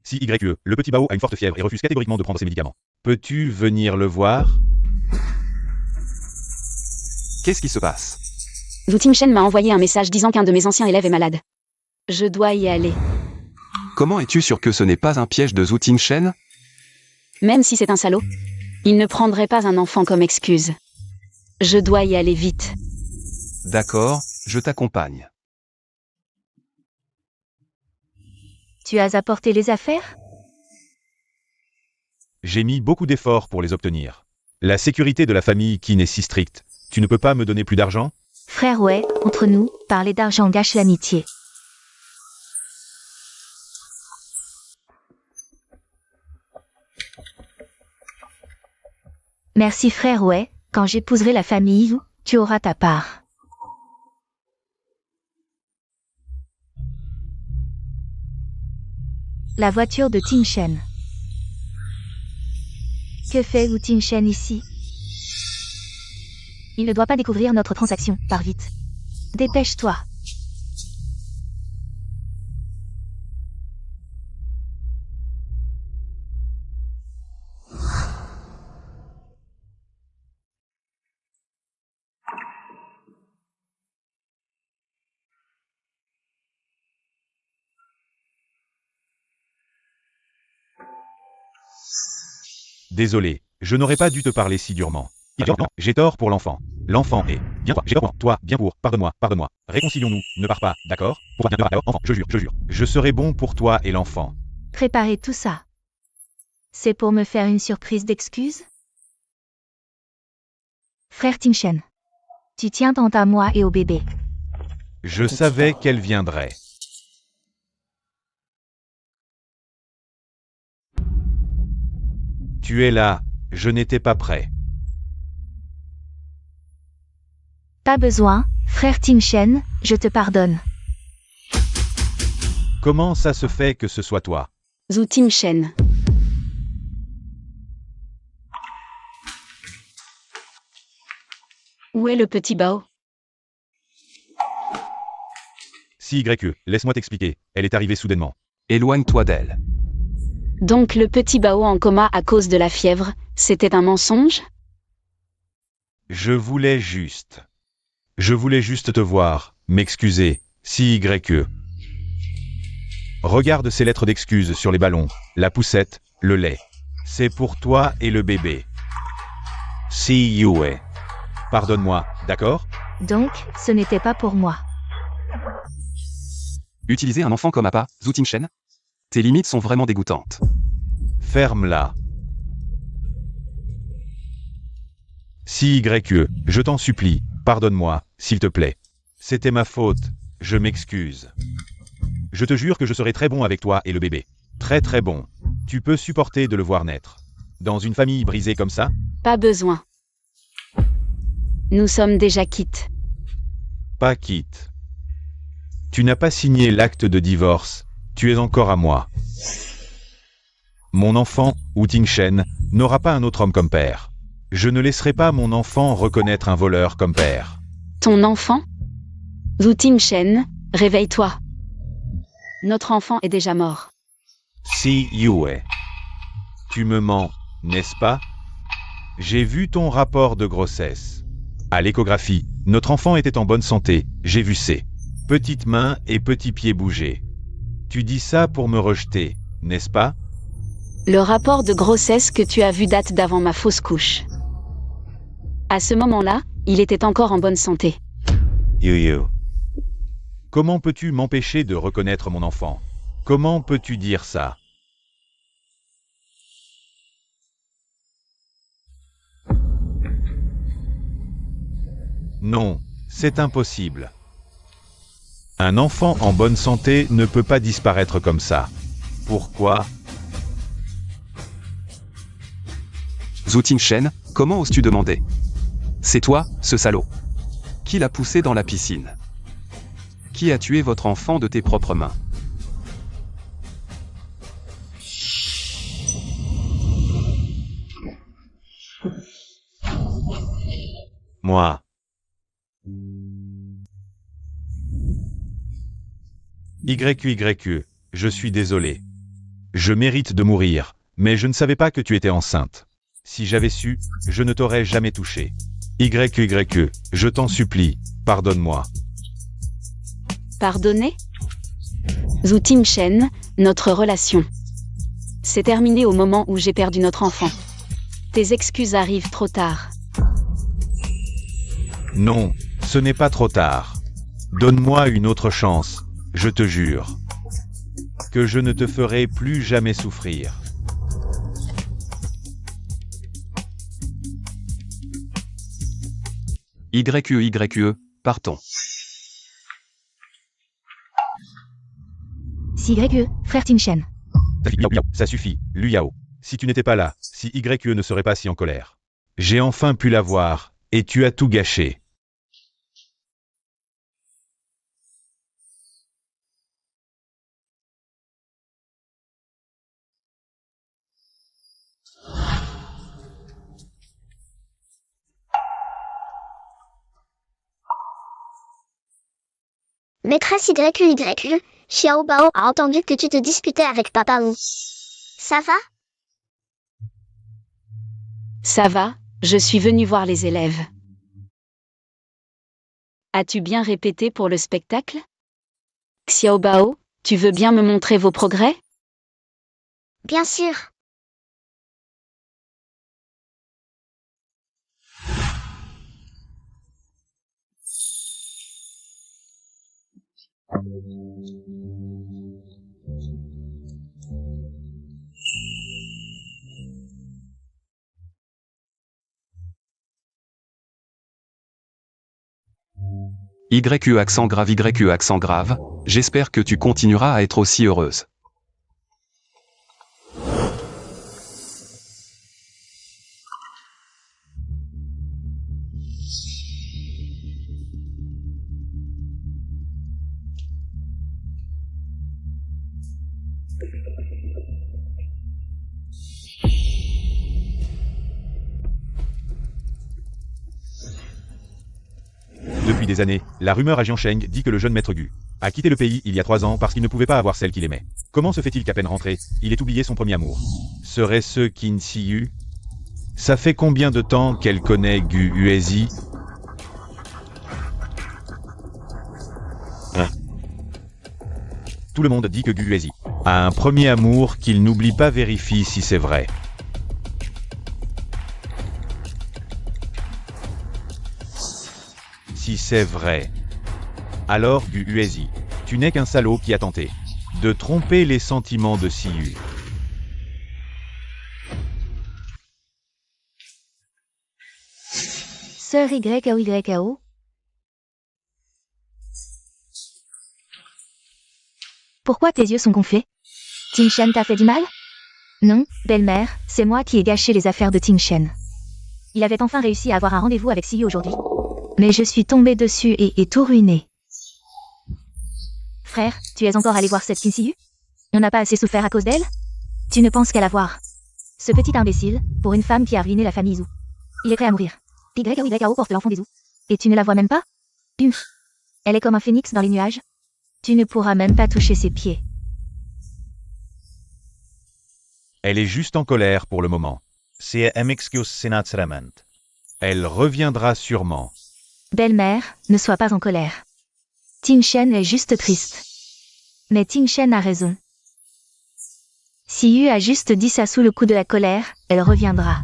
Si YE, le petit Bao a une forte fièvre et refuse catégoriquement de prendre ses médicaments. Peux-tu venir le voir? Qu'est-ce qui se passe? Zhu Tingshen m'a envoyé un message disant qu'un de mes anciens élèves est malade. Je dois y aller. Comment es-tu sûr que ce n'est pas un piège de Zhu Tingshen? Même si c'est un salaud, il ne prendrait pas un enfant comme excuse. Je dois y aller vite. D'accord, je t'accompagne. Tu as apporté les affaires? J'ai mis beaucoup d'efforts pour les obtenir. La sécurité de la famille Qin est si stricte. Tu ne peux pas me donner plus d'argent? Frère ouais, entre nous, parler d'argent gâche l'amitié. Merci frère ouais, quand j'épouserai la famille Yu, tu auras ta part. La voiture de Tingshen. Que fait Wu Tingshen ici? Il ne doit pas découvrir notre transaction, pars vite. Dépêche-toi. Désolé, je n'aurais pas dû te parler si durement. J'ai tort pour l'enfant. L'enfant est bien toi, j'ai tort pour toi, bien pour, pardonne-moi, pardonne-moi. Réconcilions-nous, ne pars pas, d'accord? Pour bien d'accord, enfant, je jure, je jure. Je serai bon pour toi et l'enfant. Préparez tout ça. C'est pour me faire une surprise d'excuses? Frère Ting-shen. Tu tiens tant à moi et au bébé. Je savais qu'elle viendrait. Tu es là, je n'étais pas prêt. Pas besoin, frère Ting-shen, je te pardonne. Comment ça se fait que ce soit toi? Zhu Ting-shen. Où est le petit Bao? Si YE, laisse-moi t'expliquer, elle est arrivée soudainement. Éloigne-toi d'elle. Donc le petit Bao en coma à cause de la fièvre, c'était un mensonge? Je voulais juste te voir, m'excuser, si YE. Regarde ces lettres d'excuses sur les ballons, la poussette, le lait. C'est pour toi et le bébé. Si Yue. Pardonne-moi, d'accord? Donc, ce n'était pas pour moi. Utiliser un enfant comme appât, Zhu Ting-shen? Tes limites sont vraiment dégoûtantes. Ferme-la. Si YE, je t'en supplie, pardonne-moi, s'il te plaît. C'était ma faute, je m'excuse. Je te jure que je serai très bon avec toi et le bébé. Très très bon. Tu peux supporter de le voir naître. Dans une famille brisée comme ça? Pas besoin. Nous sommes déjà quittes. Pas quitte. Tu n'as pas signé l'acte de divorce, tu es encore à moi. Mon enfant, Wu Ting-shen, n'aura pas un autre homme comme père. Je ne laisserai pas mon enfant reconnaître un voleur comme père. Ton enfant? Zhu Ting-shen, réveille-toi. Notre enfant est déjà mort. Si Yue. Tu me mens, n'est-ce pas? J'ai vu ton rapport de grossesse. À l'échographie, notre enfant était en bonne santé, j'ai vu ses petites mains et petits pieds bouger. Tu dis ça pour me rejeter, n'est-ce pas? Le rapport de grossesse que tu as vu date d'avant ma fausse couche. À ce moment-là, il était encore en bonne santé. Yu. Comment peux-tu m'empêcher de reconnaître mon enfant? Comment peux-tu dire ça? Non, c'est impossible. Un enfant en bonne santé ne peut pas disparaître comme ça. Pourquoi? Zhu Ting-shen, comment oses-tu demander? C'est toi, ce salaud. Qui l'a poussé dans la piscine? Qui a tué votre enfant de tes propres mains? Moi. YE, je suis désolé. Je mérite de mourir, mais je ne savais pas que tu étais enceinte. Si j'avais su, je ne t'aurais jamais touché. YE, je t'en supplie, pardonne-moi. Pardonner? Zhu Ting-shen, notre relation. C'est terminé au moment où j'ai perdu notre enfant. Tes excuses arrivent trop tard. Non, ce n'est pas trop tard. Donne-moi une autre chance, je te jure. Que je ne te ferai plus jamais souffrir. YE, partons. Si YE, frère Ting-shen. Ça suffit, Lu Yao. Si tu n'étais pas là, si YE ne serait pas si en colère. J'ai enfin pu la voir, et tu as tout gâché. Maîtresse YE, Xiao Bao a entendu que tu te disputais avec Papa Wu. Ça va? Ça va, je suis venu voir les élèves. As-tu bien répété pour le spectacle? Xiao Bao, tu veux bien me montrer vos progrès? Bien sûr. YE accent grave YE accent grave, j'espère que tu continueras à être aussi heureuse. Depuis des années, la rumeur à Jiansheng dit que le jeune maître Gu a quitté le pays il y a 3 ans parce qu'il ne pouvait pas avoir celle qu'il aimait. Comment se fait-il qu'à peine rentré, il ait oublié son premier amour? Serait-ce Qin Siyu? Ça fait combien de temps qu'elle connaît Gu Uezi? Tout le monde dit que Gu Uezi a un premier amour qu'il n'oublie pas. Vérifie si c'est vrai. Si c'est vrai, alors Gu Uezi, tu n'es qu'un salaud qui a tenté de tromper les sentiments de Siyu. Sœur YAO. Pourquoi tes yeux sont gonflés? Tingshen t'a fait du mal? Non, belle-mère, c'est moi qui ai gâché les affaires de Tingshen. Il avait enfin réussi à avoir un rendez-vous avec Siyu aujourd'hui. Mais je suis tombée dessus et tout ruiné. Frère, tu es encore allé voir cette Qin Siyu? On n'a pas assez souffert à cause d'elle? Tu ne penses qu'à la voir. Ce petit imbécile, pour une femme qui a ruiné la famille Zhu. Il est prêt à mourir. YAO porte l'enfant des Zhu. Et tu ne la vois même pas? Puf. Elle est comme un phénix dans les nuages. Tu ne pourras même pas toucher ses pieds. Elle est juste en colère pour le moment. Elle reviendra sûrement. Belle-mère, ne sois pas en colère. Tingshen est juste triste. Mais Tingshen a raison. Siyu a juste dit ça sous le coup de la colère, elle reviendra.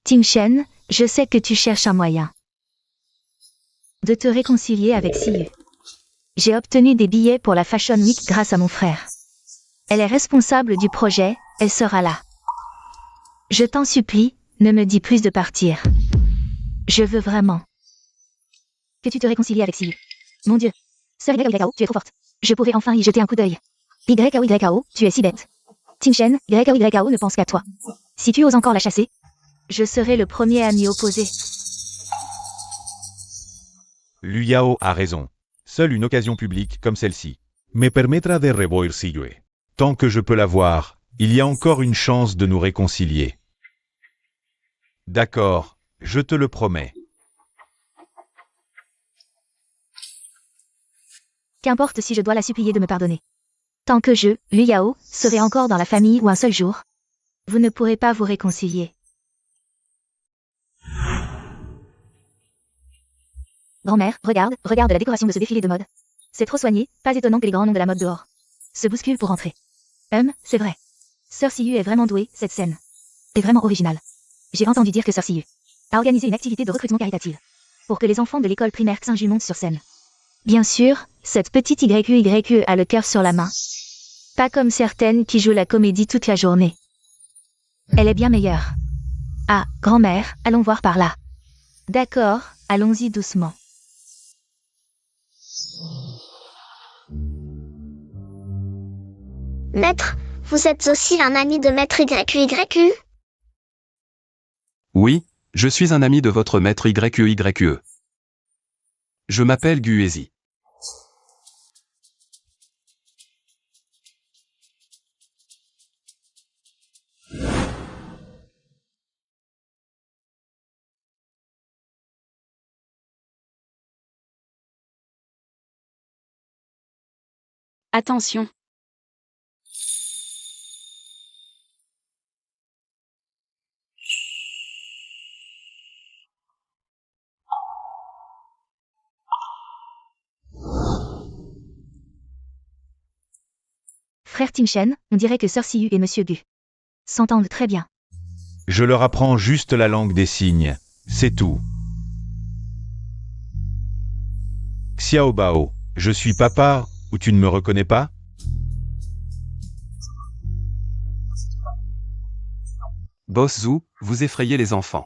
Tingshen, je sais que tu cherches un moyen de te réconcilier avec Siyu. J'ai obtenu des billets pour la Fashion Week grâce à mon frère. Elle est responsable du projet, elle sera là. Je t'en supplie, ne me dis plus de partir. Je veux vraiment que tu te réconcilies avec Siyu. Mon Dieu. Sœur YAO, tu es trop forte. Je pourrais enfin y jeter un coup d'œil. YAO, tu es si bête. Tingshen, YAO ne pense qu'à toi. Si tu oses encore la chasser, je serai le premier à m'y opposer. Lu Yao a raison. Seule une occasion publique comme celle-ci me permettra de revoir Siyu. Tant que je peux la voir, il y a encore une chance de nous réconcilier. D'accord, je te le promets. Qu'importe si je dois la supplier de me pardonner. Tant que je, Lu Yao, serai encore dans la famille ou un seul jour, vous ne pourrez pas vous réconcilier. Grand-mère, regarde la décoration de ce défilé de mode. C'est trop soigné, pas étonnant que les grands noms de la mode dehors se bousculent pour entrer. C'est vrai. Sœur Siyu est vraiment douée, cette scène est vraiment originale. J'ai entendu dire que Sœur Siyu a organisé une activité de recrutement caritative pour que les enfants de l'école primaire Xinju montent sur scène. Bien sûr, cette petite YE a le cœur sur la main. Pas comme certaines qui jouent la comédie toute la journée. Elle est bien meilleure. Ah, grand-mère, allons voir par là. D'accord, allons-y doucement. Maître, vous êtes aussi un ami de Maître YU? Oui, je suis un ami de votre maître YE. Je m'appelle Gu Uezi. Attention. Frère Tingshen, on dirait que Sœur Siyu et Monsieur Gu s'entendent très bien. Je leur apprends juste la langue des signes. C'est tout. Xiaobao, je suis papa, ou tu ne me reconnais pas? Boss Zhu, vous effrayez les enfants.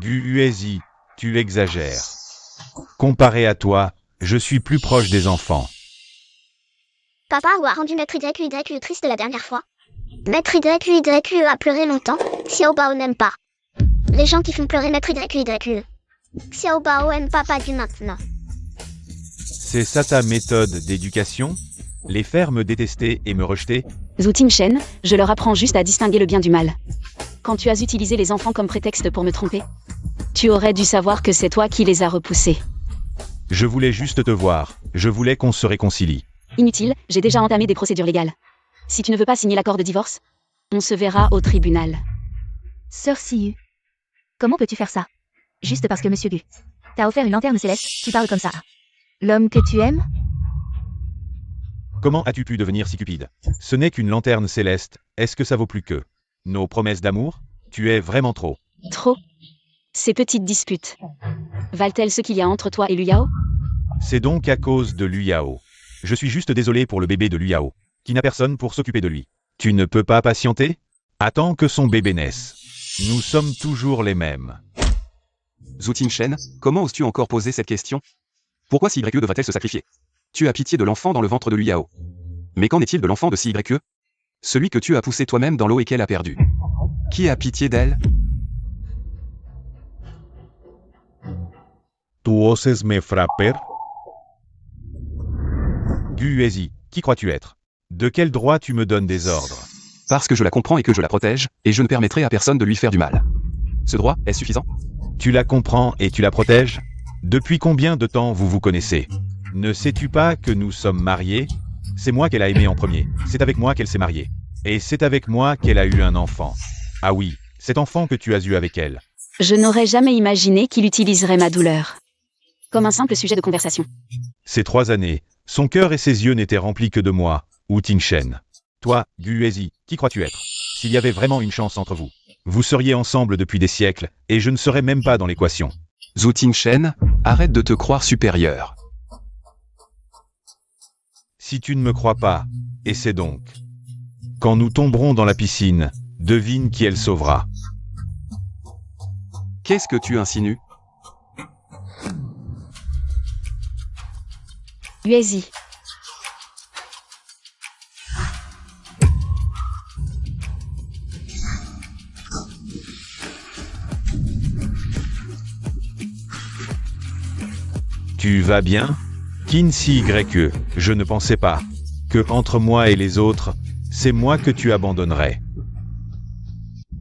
Guuezi, tu exagères. Comparé à toi, je suis plus proche des enfants. Papa a rendu Maître YQYQ triste la dernière fois. Maître YQYQ a pleuré longtemps. Xiaobao n'aime pas. Les gens qui font pleurer Maître YQYQ. Xiaobao aime papa du maintenant. C'est ça ta méthode d'éducation? Les faire me détester et me rejeter? Zhu Tingshen, je leur apprends juste à distinguer le bien du mal. Quand tu as utilisé les enfants comme prétexte pour me tromper, tu aurais dû savoir que c'est toi qui les as repoussés. Je voulais juste te voir, je voulais qu'on se réconcilie. Inutile, j'ai déjà entamé des procédures légales. Si tu ne veux pas signer l'accord de divorce, on se verra au tribunal. Sœur Siyu. Comment peux-tu faire ça? Juste parce que Monsieur Gu t'a offert une lanterne céleste, tu parles comme ça. L'homme que tu aimes? Comment as-tu pu devenir si cupide? Ce n'est qu'une lanterne céleste, est-ce que ça vaut plus que nos promesses d'amour? Tu es vraiment trop. Trop. Ces petites disputes valent-elles ce qu'il y a entre toi et Liu Yao? C'est donc à cause de Liu Yao. Je suis juste désolé pour le bébé de Liu Yao, qui n'a personne pour s'occuper de lui. Tu ne peux pas patienter? Attends que son bébé naisse. Nous sommes toujours les mêmes. Zhu Tingshen, comment oses-tu encore poser cette question? Pourquoi CYE devrait-elle se sacrifier? Tu as pitié de l'enfant dans le ventre de Liu Yao. Mais qu'en est-il de l'enfant de CYE? Celui que tu as poussé toi-même dans l'eau et qu'elle a perdu. Qui a pitié d'elle? Tu oses me frapper? Guuezi, qui crois-tu être? De quel droit tu me donnes des ordres? Parce que je la comprends et que je la protège, et je ne permettrai à personne de lui faire du mal. Ce droit est suffisant? Tu la comprends et tu la protèges? Depuis combien de temps vous vous connaissez? Ne sais-tu pas que nous sommes mariés? C'est moi qu'elle a aimé en premier, c'est avec moi qu'elle s'est mariée. Et c'est avec moi qu'elle a eu un enfant. Ah oui, cet enfant que tu as eu avec elle. Je n'aurais jamais imaginé qu'il utiliserait ma douleur comme un simple sujet de conversation. Ces 3 années, son cœur et ses yeux n'étaient remplis que de moi, ou Tingshen. Toi, Guuezi, qui crois-tu être? S'il y avait vraiment une chance entre vous, vous seriez ensemble depuis des siècles, et je ne serais même pas dans l'équation. Zhu Tingshen, arrête de te croire supérieur. Si tu ne me crois pas, essaie donc. Quand nous tomberons dans la piscine, devine qui elle sauvera. Qu'est-ce que tu insinues? Guuezi. Tu vas bien? Kinsi YE, je ne pensais pas que entre moi et les autres, c'est moi que tu abandonnerais.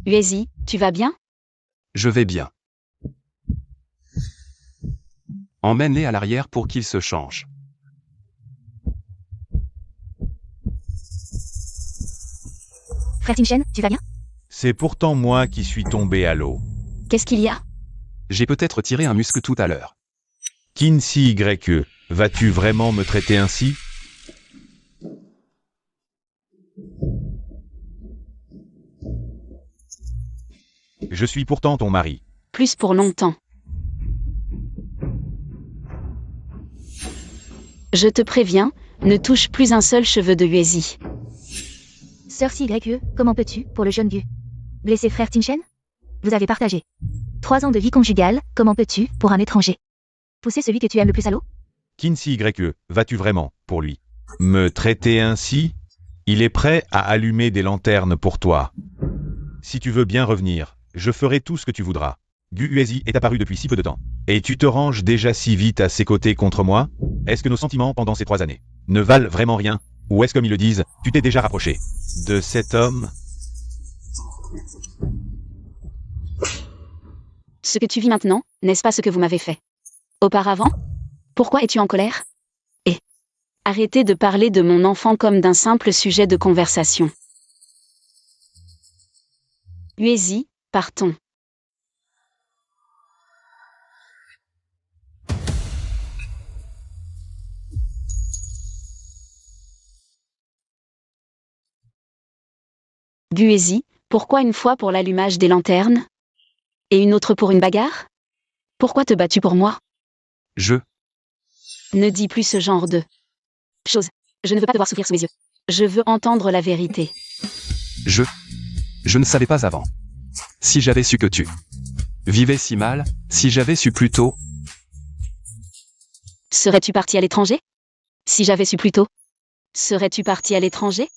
Guuezi, tu vas bien? Je vais bien. Emmène-les à l'arrière pour qu'ils se changent. Frère Tingshen, tu vas bien? C'est pourtant moi qui suis tombé à l'eau. Qu'est-ce qu'il y a? J'ai peut-être tiré un muscle tout à l'heure. Kinsi YE, vas-tu vraiment me traiter ainsi? Je suis pourtant ton mari. Plus pour longtemps. Je te préviens, ne touche plus un seul cheveu de Guuezi. Sœur CYE, comment peux-tu, pour le jeune Gu blesser frère Tingshen? Vous avez partagé 3 ans de vie conjugale, comment peux-tu, pour un étranger, pousser celui que tu aimes le plus à l'eau? Kinsi YE, vas-tu vraiment, pour lui, me traiter ainsi? Il est prêt à allumer des lanternes pour toi. Si tu veux bien revenir, je ferai tout ce que tu voudras. Guuezi est apparu depuis si peu de temps. Et tu te ranges déjà si vite à ses côtés contre moi? Est-ce que nos sentiments pendant ces 3 années ne valent vraiment rien? Ou est-ce comme ils le disent, tu t'es déjà rapproché de cet homme? Ce que tu vis maintenant, n'est-ce pas ce que vous m'avez fait auparavant? Pourquoi es-tu en colère? Et arrêtez de parler de mon enfant comme d'un simple sujet de conversation. Guuezi, partons. Guuezi, Pourquoi une fois pour l'allumage des lanternes? Et une autre pour une bagarre? Pourquoi te bats-tu pour moi? Ne dis plus ce genre de choses. Je ne veux pas te voir souffrir sous mes yeux. Je veux entendre la vérité. Je ne savais pas avant. Si j'avais su que tu vivais si mal, si j'avais su plus tôt, Serais-tu parti à l'étranger? Si j'avais su plus tôt. Serais-tu parti à l'étranger?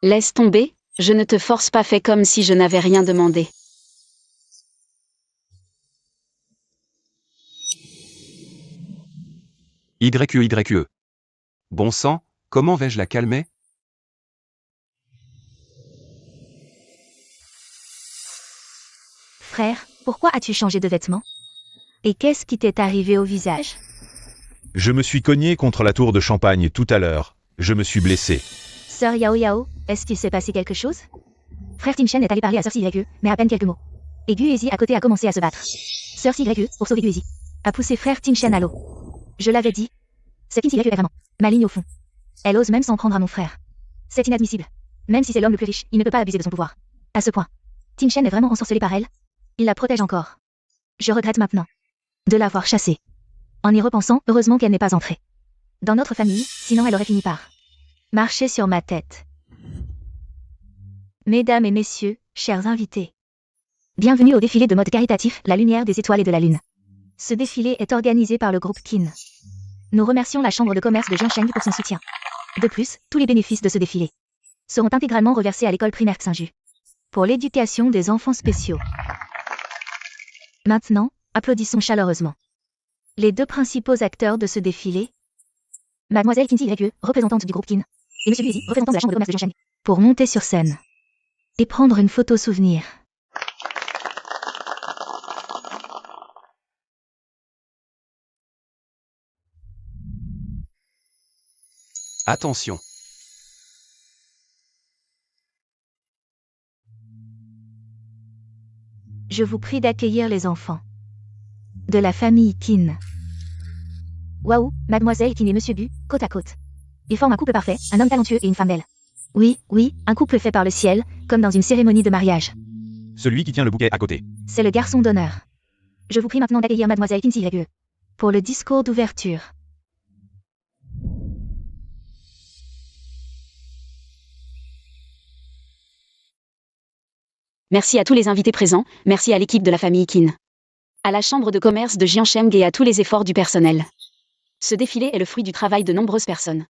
Laisse tomber, je ne te force pas, fais comme si je n'avais rien demandé. YE. Bon sang, comment vais-je la calmer? Frère, pourquoi as-tu changé de vêtements? Et qu'est-ce qui t'est arrivé au visage? Je me suis cogné contre la tour de champagne tout à l'heure. Je me suis blessé. Sœur Yao Yao, est-ce qu'il s'est passé quelque chose? Frère Tin Shen est allé parler à Sœur Cy, mais à peine quelques mots. Et Guezi à côté a commencé à se battre. Sœur Cy, pour sauver Guezi, a poussé frère Tin Shen à l'eau. Je l'avais dit. Cette Tin Cy est vraiment maligne au fond. Elle ose même s'en prendre à mon frère. C'est inadmissible. Même si c'est l'homme le plus riche, il ne peut pas abuser de son pouvoir. À ce point. Tin Shen est vraiment ensorcelé par elle. Il la protège encore. Je regrette maintenant de l'avoir chassée. En y repensant, heureusement qu'elle n'est pas entrée dans notre famille, sinon elle aurait fini par marcher sur ma tête. Mesdames et messieurs, chers invités. Bienvenue au défilé de mode caritatif, la lumière des étoiles et de la lune. Ce défilé est organisé par le groupe Kin. Nous remercions la Chambre de commerce de Jiangsheng pour son soutien. De plus, tous les bénéfices de ce défilé seront intégralement reversés à l'école primaire Xinju pour l'éducation des enfants spéciaux. Maintenant, applaudissons chaleureusement les deux principaux acteurs de ce défilé, Mademoiselle Qin Cy, représentante du groupe Kin, et Monsieur Guezi, représentant de la Chambre de commerce de Jiangsheng, pour monter sur scène et prendre une photo souvenir. Attention. Je vous prie d'accueillir les enfants de la famille Qin. Waouh, Mademoiselle Qin et Monsieur Bu, côte à côte. Ils forment un couple parfait, un homme talentueux et une femme belle. Oui, un couple fait par le ciel, comme dans une cérémonie de mariage. Celui qui tient le bouquet à côté. C'est le garçon d'honneur. Je vous prie maintenant d'accueillir Mademoiselle Qin Cy pour le discours d'ouverture. Merci à tous les invités présents, merci à l'équipe de la famille Qin, à la Chambre de commerce de Jiangsheng et à tous les efforts du personnel. Ce défilé est le fruit du travail de nombreuses personnes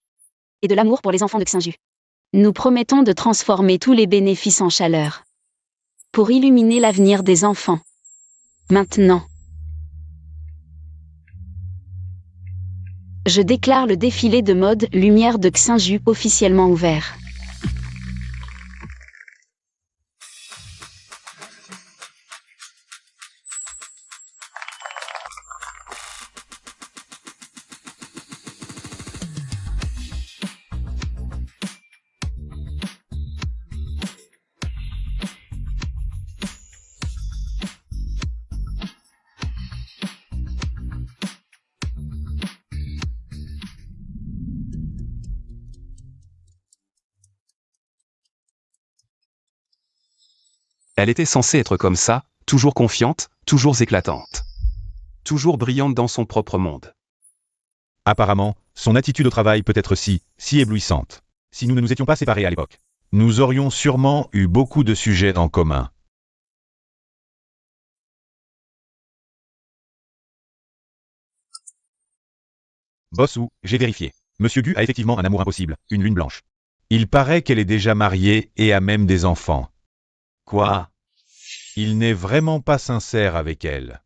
et de l'amour pour les enfants de Xinju. Nous promettons de transformer tous les bénéfices en chaleur pour illuminer l'avenir des enfants. Maintenant, je déclare le défilé de mode Lumière de Xinju officiellement ouvert. Elle était censée être comme ça, toujours confiante, toujours éclatante. Toujours brillante dans son propre monde. Apparemment, son attitude au travail peut être si éblouissante. Si nous ne nous étions pas séparés à l'époque, nous aurions sûrement eu beaucoup de sujets en commun. Bossou, j'ai vérifié. Monsieur Gu a effectivement un amour impossible, une lune blanche. Il paraît qu'elle est déjà mariée et a même des enfants. Quoi? Il n'est vraiment pas sincère avec elle.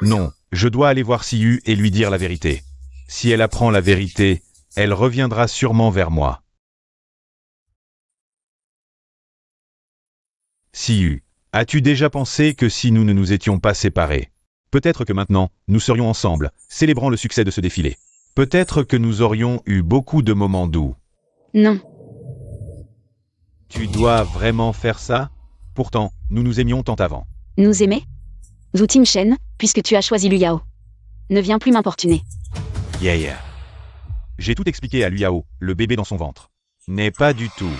Non, je dois aller voir Siyu et lui dire la vérité. Si elle apprend la vérité, elle reviendra sûrement vers moi. Siyu, as-tu déjà pensé que si nous ne nous étions pas séparés, peut-être que maintenant, nous serions ensemble, célébrant le succès de ce défilé. Peut-être que nous aurions eu beaucoup de moments doux. Non. Tu dois vraiment faire ça? Pourtant, nous nous aimions tant avant. Nous aimer? Zhu Timshen, puisque tu as choisi Lu Yao. Ne viens plus m'importuner. Yeah. J'ai tout expliqué à Liao, le bébé dans son ventre. N'est pas du tout.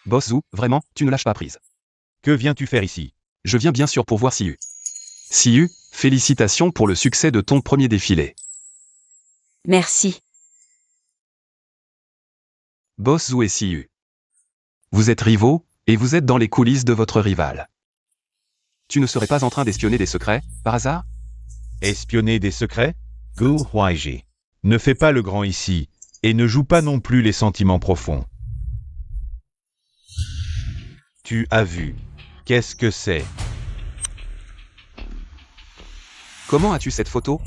Boss Zhu, vraiment, tu ne lâches pas prise. Que viens-tu faire ici? Je viens bien sûr pour voir Siyu. Siyu, félicitations pour le succès de ton premier défilé. Merci. Boss Zhu et Siyu. Vous êtes rivaux, et vous êtes dans les coulisses de votre rival. Tu ne serais pas en train d'espionner des secrets, par hasard? Espionner des secrets? Gu Huaiji. Ne fais pas le grand ici, et ne joue pas non plus les sentiments profonds. Tu as vu. Qu'est-ce que c'est? Comment as-tu cette photo?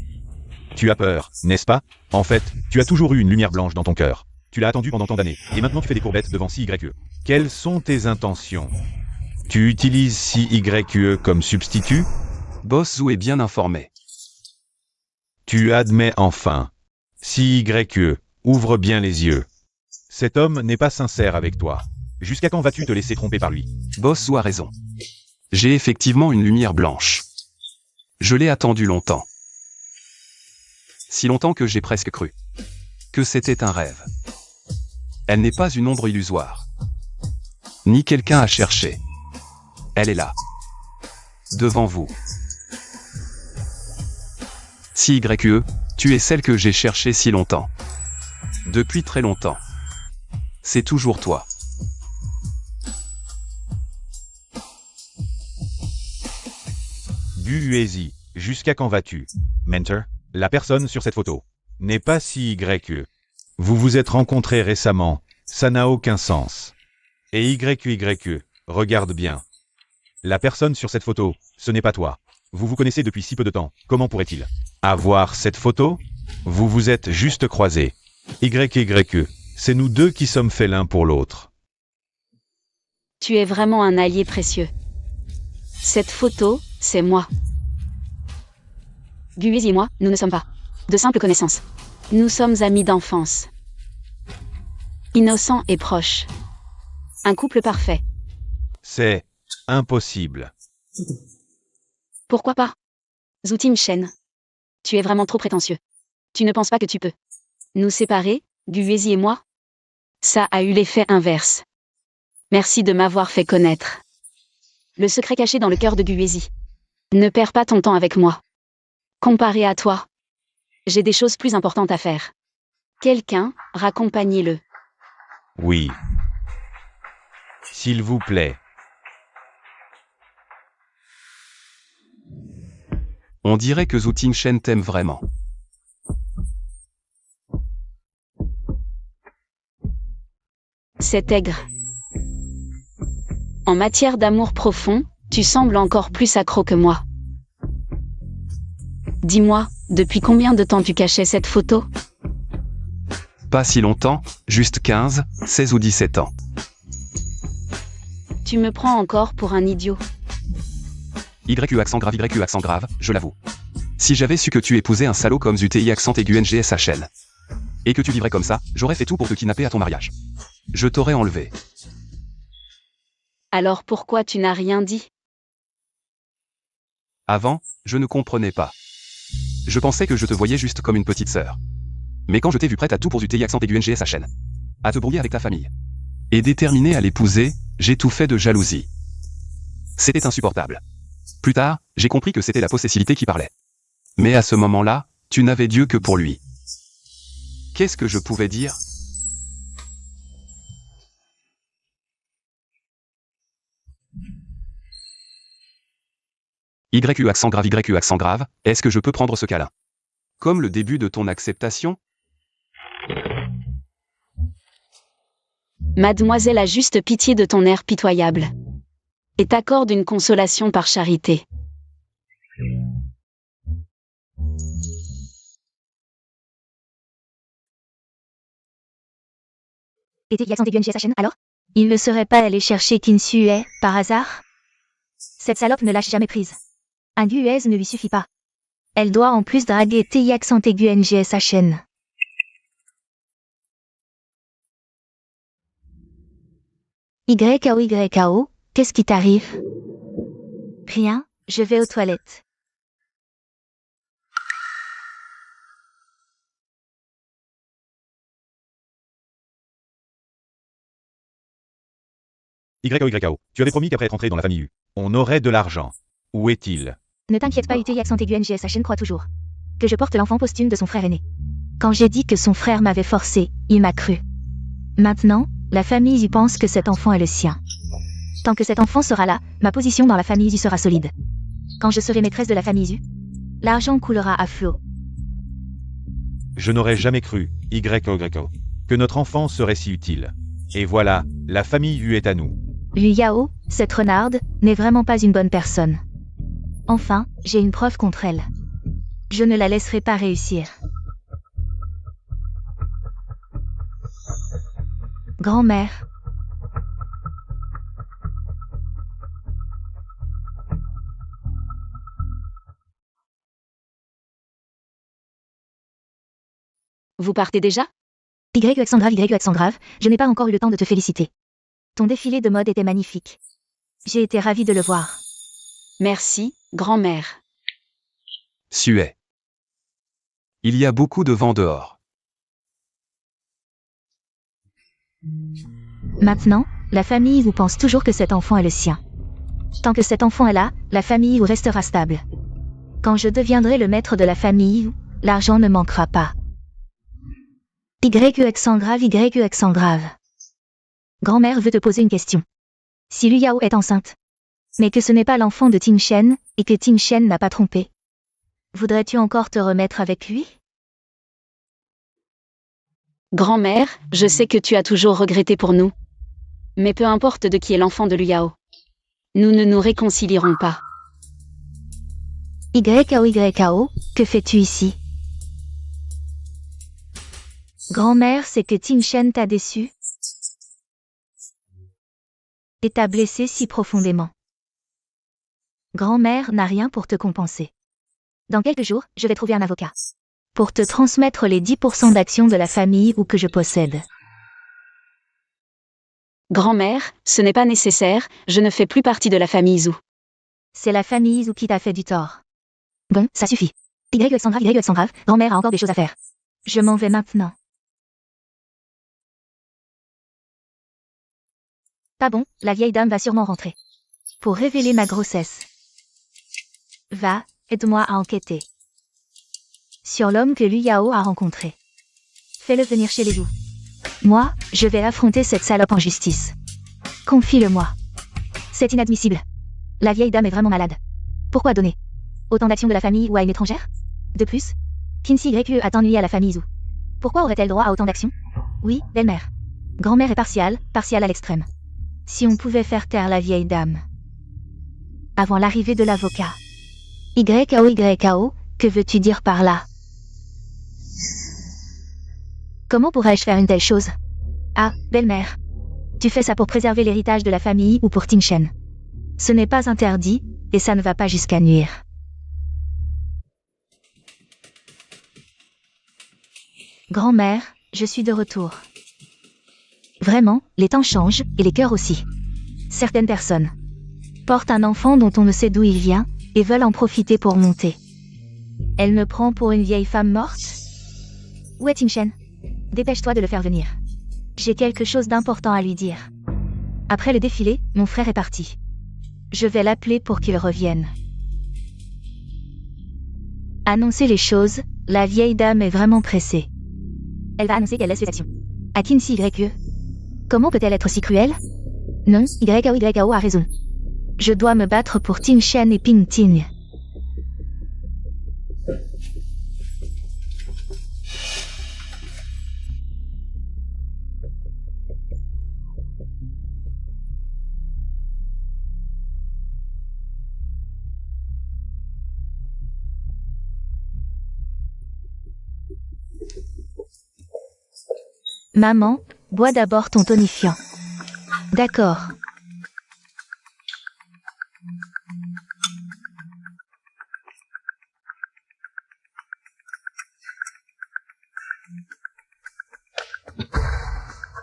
Tu as peur, n'est-ce pas? En fait, tu as toujours eu une lumière blanche dans ton cœur. Tu l'as attendue pendant tant d'années, et maintenant tu fais des courbettes devant CYE. Quelles sont tes intentions? Tu utilises CYE comme substitut? Boss Zhu est bien informé. Tu admets enfin. CYE, ouvre bien les yeux. Cet homme n'est pas sincère avec toi. Jusqu'à quand vas-tu te laisser tromper par lui? Boss Zhu a raison. J'ai effectivement une lumière blanche. Je l'ai attendue longtemps. Si longtemps que j'ai presque cru que c'était un rêve. Elle n'est pas une ombre illusoire. Ni quelqu'un à chercher. Elle est là. Devant vous. CYE, tu es celle que j'ai cherchée si longtemps. Depuis très longtemps. C'est toujours toi. Gu Huaiji, jusqu'à quand vas-tu? Mentor, la personne sur cette photo n'est pas CYE. Vous vous êtes rencontrés récemment, ça n'a aucun sens. Et YE, regarde bien. La personne sur cette photo, ce n'est pas toi. Vous vous connaissez depuis si peu de temps, comment pourrait-il avoir cette photo? Vous vous êtes juste croisés. YE, c'est nous deux qui sommes faits l'un pour l'autre. Tu es vraiment un allié précieux. Cette photo, c'est moi. Gu Huaiji et moi, nous ne sommes pas de simples connaissances. Nous sommes amis d'enfance. Innocents et proches. Un couple parfait. C'est impossible. Pourquoi pas? Zhu Timshen. Tu es vraiment trop prétentieux. Tu ne penses pas que tu peux nous séparer, Gu Huaiji et moi? Ça a eu l'effet inverse. Merci de m'avoir fait connaître le secret caché dans le cœur de Gu Huaiji. Ne perds pas ton temps avec moi. Comparé à toi, j'ai des choses plus importantes à faire. Quelqu'un, raccompagnez-le. Oui. S'il vous plaît. On dirait que Zhu Tingshen t'aime vraiment. C'est aigre. En matière d'amour profond, tu sembles encore plus accro que moi. Dis-moi, depuis combien de temps tu cachais cette photo? Pas si longtemps, juste 15, 16 ou 17 ans. Tu me prends encore pour un idiot. YU accent grave, je l'avoue. Si j'avais su que tu épousais un salaud comme ZUTI accent aigu NGSHN. Et que tu vivrais comme ça, j'aurais fait tout pour te kidnapper à ton mariage. Je t'aurais enlevé. Alors pourquoi tu n'as rien dit? Avant, je ne comprenais pas. Je pensais que je te voyais juste comme une petite sœur. Mais quand je t'ai vu prête à tout pour ZUTI accent aigu NGSHN. À te brouiller avec ta famille. Et déterminée à l'épouser, j'ai tout fait de jalousie. C'était insupportable. Plus tard, j'ai compris que c'était la possessivité qui parlait. Mais à ce moment-là, tu n'avais Dieu que pour lui. Qu'est-ce que je pouvais dire? YU accent grave, est-ce que je peux prendre ce câlin? Comme le début de ton acceptation? Mademoiselle a juste pitié de ton air pitoyable. Et t'accorde une consolation par charité. Et TI accent aigu NGSHN alors? Il ne serait pas allé chercher Qin Xue, par hasard? Cette salope ne lâche jamais prise. Un Gu Huaiji ne lui suffit pas. Elle doit en plus draguer TI accent aigu NGSHN. YKO, qu'est-ce qui t'arrive? Rien, je vais aux toilettes. YOYO, tu avais promis qu'après être entré dans la famille U, on aurait de l'argent. Où est-il? Ne t'inquiète pas, UTI accent aigu NGSHN croit toujours que je porte l'enfant posthume de son frère aîné. Quand j'ai dit que son frère m'avait forcé, il m'a cru. Maintenant, la famille y pense que cet enfant est le sien. Tant que cet enfant sera là, ma position dans la famille y sera solide. Quand je serai maîtresse de la famille U, l'argent coulera à flot. Je n'aurais jamais cru, YOYO, que notre enfant serait si utile. Et voilà, la famille U est à nous. Liu Yao, cette renarde, n'est vraiment pas une bonne personne. Enfin, j'ai une preuve contre elle. Je ne la laisserai pas réussir. Grand-mère. Vous partez déjà? YU accent grave, je n'ai pas encore eu le temps de te féliciter. Ton défilé de mode était magnifique. J'ai été ravie de le voir. Merci, grand-mère. Suet. Il y a beaucoup de vent dehors. Maintenant, la famille vous pense toujours que cet enfant est le sien. Tant que cet enfant est là, la famille vous restera stable. Quand je deviendrai le maître de la famille, l'argent ne manquera pas. YU accent grave. Grand-mère veut te poser une question. Si Liu Yao est enceinte, mais que ce n'est pas l'enfant de Ting Shen, et que Ting Shen n'a pas trompé, voudrais-tu encore te remettre avec lui? Grand-mère, je sais que tu as toujours regretté pour nous. Mais peu importe de qui est l'enfant de Liu Yao. Nous ne nous réconcilierons pas. YO, que fais-tu ici? Grand-mère, c'est que Ting Shen t'a déçu et t'a blessé si profondément. Grand-mère n'a rien pour te compenser. Dans quelques jours, je vais trouver un avocat pour te transmettre les 10% d'actions de la famille ou que je possède. Grand-mère, ce n'est pas nécessaire, je ne fais plus partie de la famille Zhu. C'est la famille Zhu qui t'a fait du tort. Bon, ça suffit. YU accent grave, grand-mère a encore des choses à faire. Je m'en vais maintenant. Pas bon, la vieille dame va sûrement rentrer. Pour révéler ma grossesse. Va, aide-moi à enquêter. Sur l'homme que Liu Yao a rencontré. Fais-le venir chez les Zhu. Moi, je vais affronter cette salope en justice. Confie-le-moi. C'est inadmissible. La vieille dame est vraiment malade. Pourquoi donner autant d'actions de la famille ou à une étrangère? De plus, Kinsey YU a ennuyé à la famille Zhu. Pourquoi aurait-elle droit à autant d'actions? Oui, belle-mère. Grand-mère est partiale à l'extrême. Si on pouvait faire taire la vieille dame. Avant l'arrivée de l'avocat. YO, que veux-tu dire par là? Comment pourrais-je faire une telle chose? Ah, belle-mère. Tu fais ça pour préserver l'héritage de la famille ou pour Ting Shen. Ce n'est pas interdit, et ça ne va pas jusqu'à nuire. Grand-mère, je suis de retour. Vraiment, les temps changent, et les cœurs aussi. Certaines personnes portent un enfant dont on ne sait d'où il vient, et veulent en profiter pour monter. Elle me prend pour une vieille femme morte? Où est Ting Shen? Dépêche-toi de le faire venir. J'ai quelque chose d'important à lui dire. Après le défilé, mon frère est parti. Je vais l'appeler pour qu'il revienne. Annoncer les choses, la vieille dame est vraiment pressée. Elle va annoncer qu'elle laisse les actions. À Kinsey YU. Comment peut-elle être si cruelle? Non, YO a raison. Je dois me battre pour Ting Shen et Ping Ting. Maman, bois d'abord ton tonifiant. D'accord.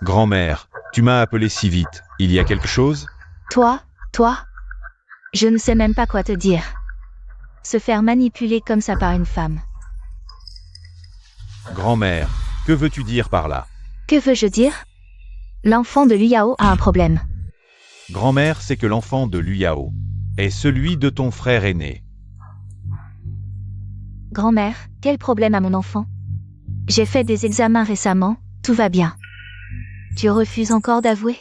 Grand-mère, tu m'as appelé si vite. Il y a quelque chose? Toi? Je ne sais même pas quoi te dire. Se faire manipuler comme ça par une femme. Grand-mère, que veux-tu dire par là? Que veux-je dire? L'enfant de Liu Yao a un problème. Grand-mère sait que l'enfant de Liu Yao est celui de ton frère aîné. Grand-mère, quel problème a mon enfant? J'ai fait des examens récemment, tout va bien. Tu refuses encore d'avouer?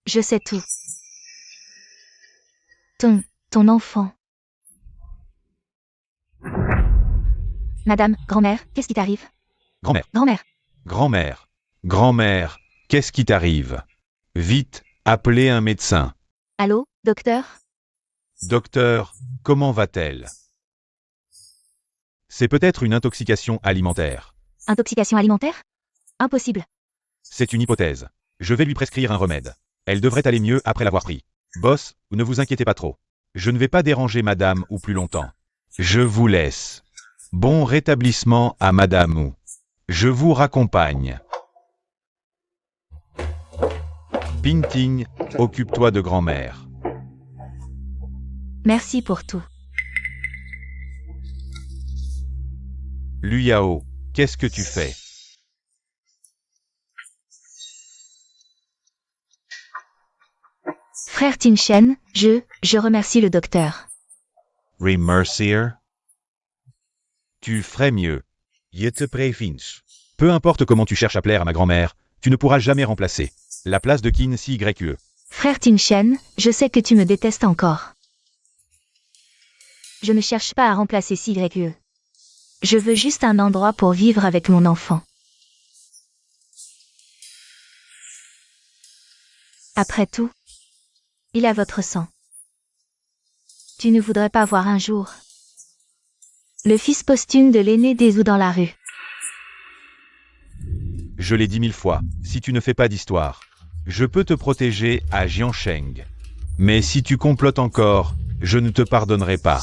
Je sais tout. Ton enfant. Madame, grand-mère, qu'est-ce qui t'arrive? Grand-mère, Grand-mère, grand-mère, grand-mère, qu'est-ce qui t'arrive? Vite, appelez un médecin. allô, docteur? Docteur, comment va-t-elle? C'est peut-être une intoxication alimentaire. Intoxication alimentaire? Impossible. C'est une hypothèse. Je vais lui prescrire un remède. Elle devrait aller mieux après l'avoir pris. Boss, ne vous inquiétez pas trop. Je ne vais pas déranger madame ou plus longtemps. Je vous laisse. Bon rétablissement à madame ou. Je vous raccompagne. Pinting, occupe-toi de grand-mère. Merci pour tout. Liu Yao, qu'est-ce que tu fais? Frère Tin Shen, je remercie le docteur. Remercier. Tu ferais mieux. Je te préviens. Peu importe comment tu cherches à plaire à ma grand-mère, tu ne pourras jamais remplacer la place de Qin Si YE. Frère Tin Shen, je sais que tu me détestes encore. Je ne cherche pas à remplacer CYE. Je veux juste un endroit pour vivre avec mon enfant. Après tout, il a votre sang. Tu ne voudrais pas voir un jour le fils posthume de l'aîné des Zhou dans la rue. Je l'ai dit 1000 fois, si tu ne fais pas d'histoire, je peux te protéger à Jiansheng. Mais si tu complotes encore, je ne te pardonnerai pas.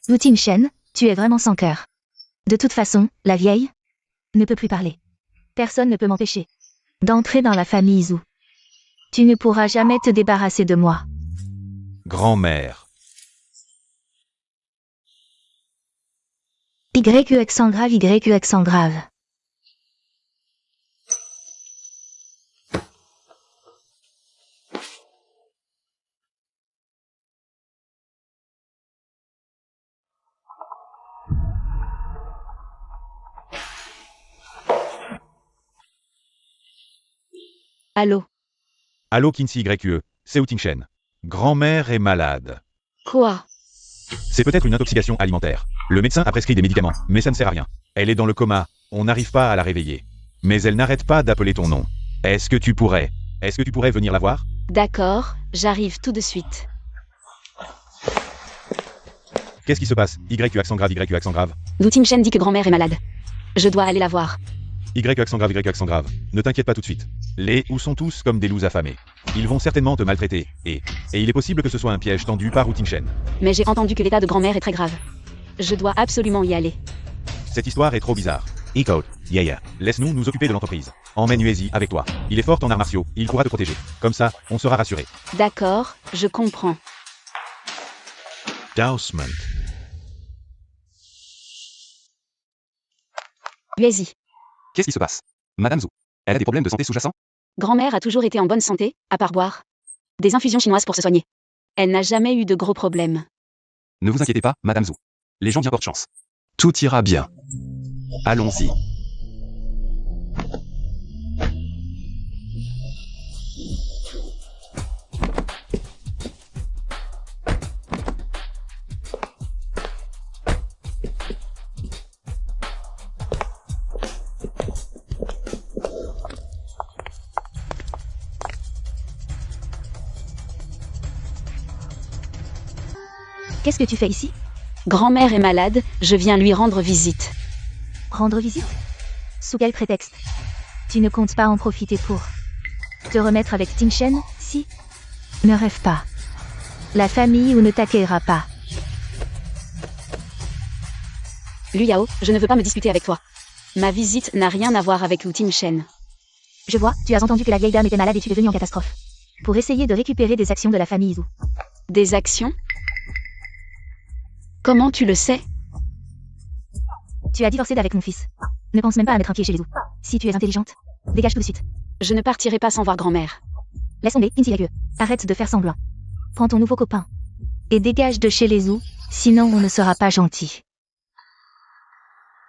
Wu Tin Shen, tu es vraiment sans cœur. De toute façon, la vieille ne peut plus parler. Personne ne peut m'empêcher d'entrer dans la famille Zhou. Tu ne pourras jamais te débarrasser de moi. Grand-mère, YE accent grave, YE accent grave. Allô? allô Qin Si YE, c'est Wu Tingshen. Grand-mère est malade. Quoi? C'est peut-être une intoxication alimentaire. Le médecin a prescrit des médicaments, mais ça ne sert à rien. Elle est dans le coma, on n'arrive pas à la réveiller. Mais elle n'arrête pas d'appeler ton nom. Est-ce que tu pourrais venir la voir? D'accord, j'arrive tout de suite. Qu'est-ce qui se passe? YE accent grave, YE accent grave. Wu Tingshen dit que grand-mère est malade. Je dois aller la voir. YE accent grave, YE accent grave. Ne t'inquiète pas tout de suite. Les ou sont tous comme des loups affamés. Ils vont certainement te maltraiter, et il est possible que ce soit un piège tendu par Wu Tingshen. Mais j'ai entendu que l'état de grand-mère est très grave. Je dois absolument y aller. Cette histoire est trop bizarre. Icode. Yeah. Laisse-nous nous occuper de l'entreprise. Emmène Uezi avec toi. Il est fort en arts martiaux, il pourra te protéger. Comme ça, on sera rassuré. D'accord, je comprends. Dousement. Uezi. Qu'est-ce qui se passe? Madame Zhou. Elle a des problèmes de santé sous-jacents? Grand-mère a toujours été en bonne santé, à part boire des infusions chinoises pour se soigner. Elle n'a jamais eu de gros problèmes. Ne vous inquiétez pas, Madame Zhou. Les gens bien portent chance. Tout ira bien. Allons-y. Qu'est-ce que tu fais ici? Grand-mère est malade, je viens lui rendre visite. Rendre visite? Sous quel prétexte? Tu ne comptes pas en profiter pour te remettre avec Tin Shen, si? Ne rêve pas. La famille ou ne t'accueillera pas. Liu Yao, je ne veux pas me disputer avec toi. Ma visite n'a rien à voir avec Wu Tingshen. Je vois, tu as entendu que la vieille dame était malade et tu es venu en catastrophe. Pour essayer de récupérer des actions de la famille Zhou. Des actions? Comment tu le sais? Tu as divorcé d'avec mon fils. Ne pense même pas à mettre un pied chez les Zhou. Si tu es intelligente, Dégage tout de suite. Je ne partirai pas sans voir grand-mère. Laisse tomber, Kinsey Greg. Arrête de faire semblant. Prends ton nouveau copain. Et dégage de chez les Zou, sinon on ne sera pas gentil.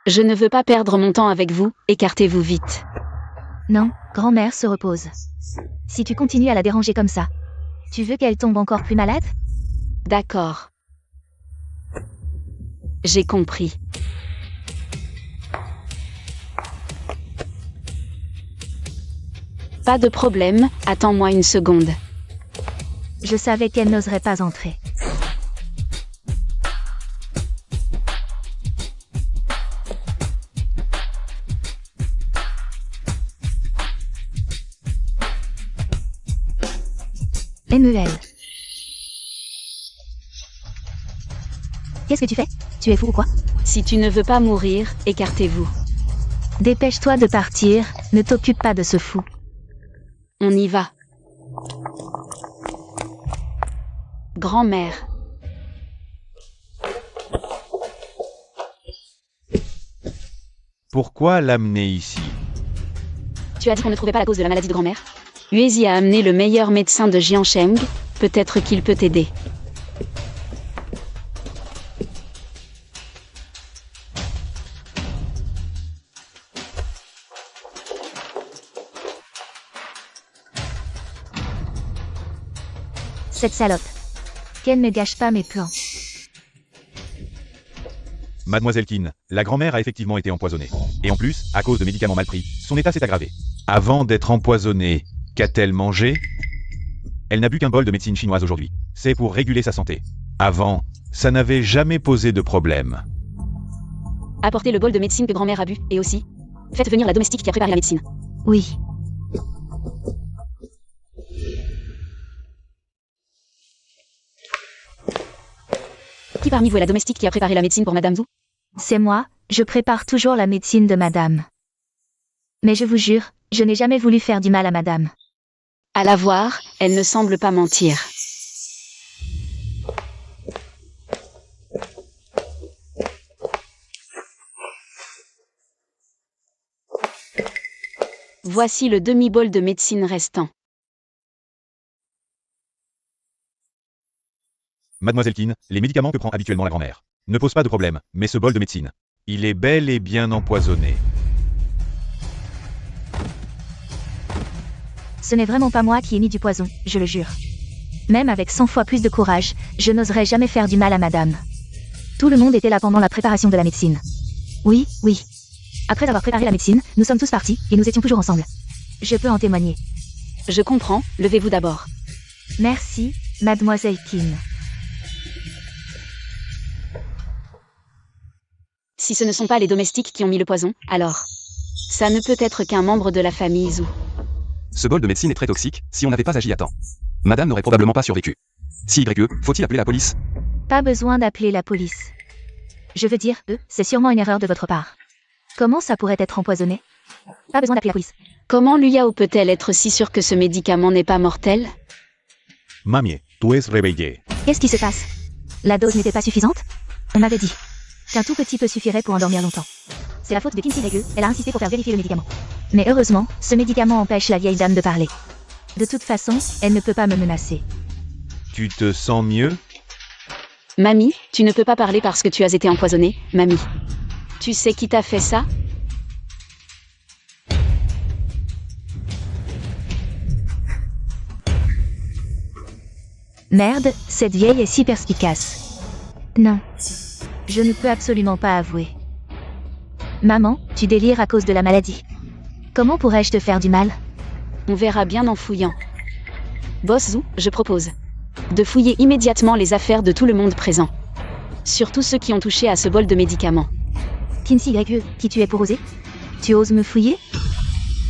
Je ne veux pas perdre mon temps avec vous, écartez-vous vite. Non, grand-mère se repose. Si tu continues à la déranger comme ça, tu veux qu'elle tombe encore plus malade? D'accord. J'ai compris. Pas de problème, attends-moi une seconde. Je savais qu'elle n'oserait pas entrer. MEL. Qu'est-ce que tu fais? Tu es fou ou quoi? Si tu ne veux pas mourir, écartez-vous. Dépêche-toi de partir, ne t'occupe pas de ce fou. On y va. Grand-mère. Pourquoi l'amener ici? Tu as dit qu'on ne trouvait pas la cause de la maladie de grand-mère? Uezi a amené le meilleur médecin de Jiancheng, peut-être qu'il peut t'aider. Cette salope. Qu'elle ne gâche pas mes plans. Mademoiselle Qin, la grand-mère a effectivement été empoisonnée. Et en plus, à cause de médicaments mal pris, son état s'est aggravé. Avant d'être empoisonnée, qu'a-t-elle mangé? Elle n'a bu qu'un bol de médecine chinoise aujourd'hui. C'est pour réguler sa santé. Avant, ça n'avait jamais posé de problème. Apportez le bol de médecine que grand-mère a bu, et aussi, faites venir la domestique qui a préparé la médecine. Oui. Qui parmi vous est la domestique qui a préparé la médecine pour Madame Zhu? C'est moi, je prépare toujours la médecine de madame. Mais je vous jure, je n'ai jamais voulu faire du mal à madame. À la voir, elle ne semble pas mentir. Voici le demi-bol de médecine restant. Mademoiselle Qin, les médicaments que prend habituellement la grand-mère ne posent pas de problème, mais ce bol de médecine, il est bel et bien empoisonné. Ce n'est vraiment pas moi qui ai mis du poison, je le jure. Même avec 100 fois plus de courage, je n'oserais jamais faire du mal à madame. Tout le monde était là pendant la préparation de la médecine. Oui, oui. Après avoir préparé la médecine, nous sommes tous partis, et nous étions toujours ensemble. Je peux en témoigner. Je comprends, levez-vous d'abord. Merci, mademoiselle Qin. Si ce ne sont pas les domestiques qui ont mis le poison, alors ça ne peut être qu'un membre de la famille Zhu. Ce bol de médecine est très toxique, si on n'avait pas agi à temps. Madame n'aurait probablement pas survécu. Si YE, faut-il appeler la police? Pas besoin d'appeler la police. Je veux dire, c'est sûrement une erreur de votre part. Comment ça pourrait être empoisonné? Pas besoin d'appeler la police. Comment Liu Yao peut-elle être si sûre que ce médicament n'est pas mortel? Mamie, tu es réveillée. Qu'est-ce qui se passe? La dose n'était pas suffisante? On m'avait dit qu'un tout petit peu suffirait pour endormir longtemps. C'est la faute de Kinsey Greg, elle a insisté pour faire vérifier le médicament. Mais heureusement, ce médicament empêche la vieille dame de parler. De toute façon, elle ne peut pas me menacer. Tu te sens mieux? Mamie, tu ne peux pas parler parce que tu as été empoisonnée, mamie. Tu sais qui t'a fait ça? Merde, cette vieille est si perspicace. Non. Je ne peux absolument pas avouer. Maman, tu délires à cause de la maladie. Comment pourrais-je te faire du mal? On verra bien en fouillant. Boss Zhu, je propose de fouiller immédiatement les affaires de tout le monde présent. Surtout ceux qui ont touché à ce bol de médicaments. Kinsey Greg, qui tu es pour oser? Tu oses me fouiller?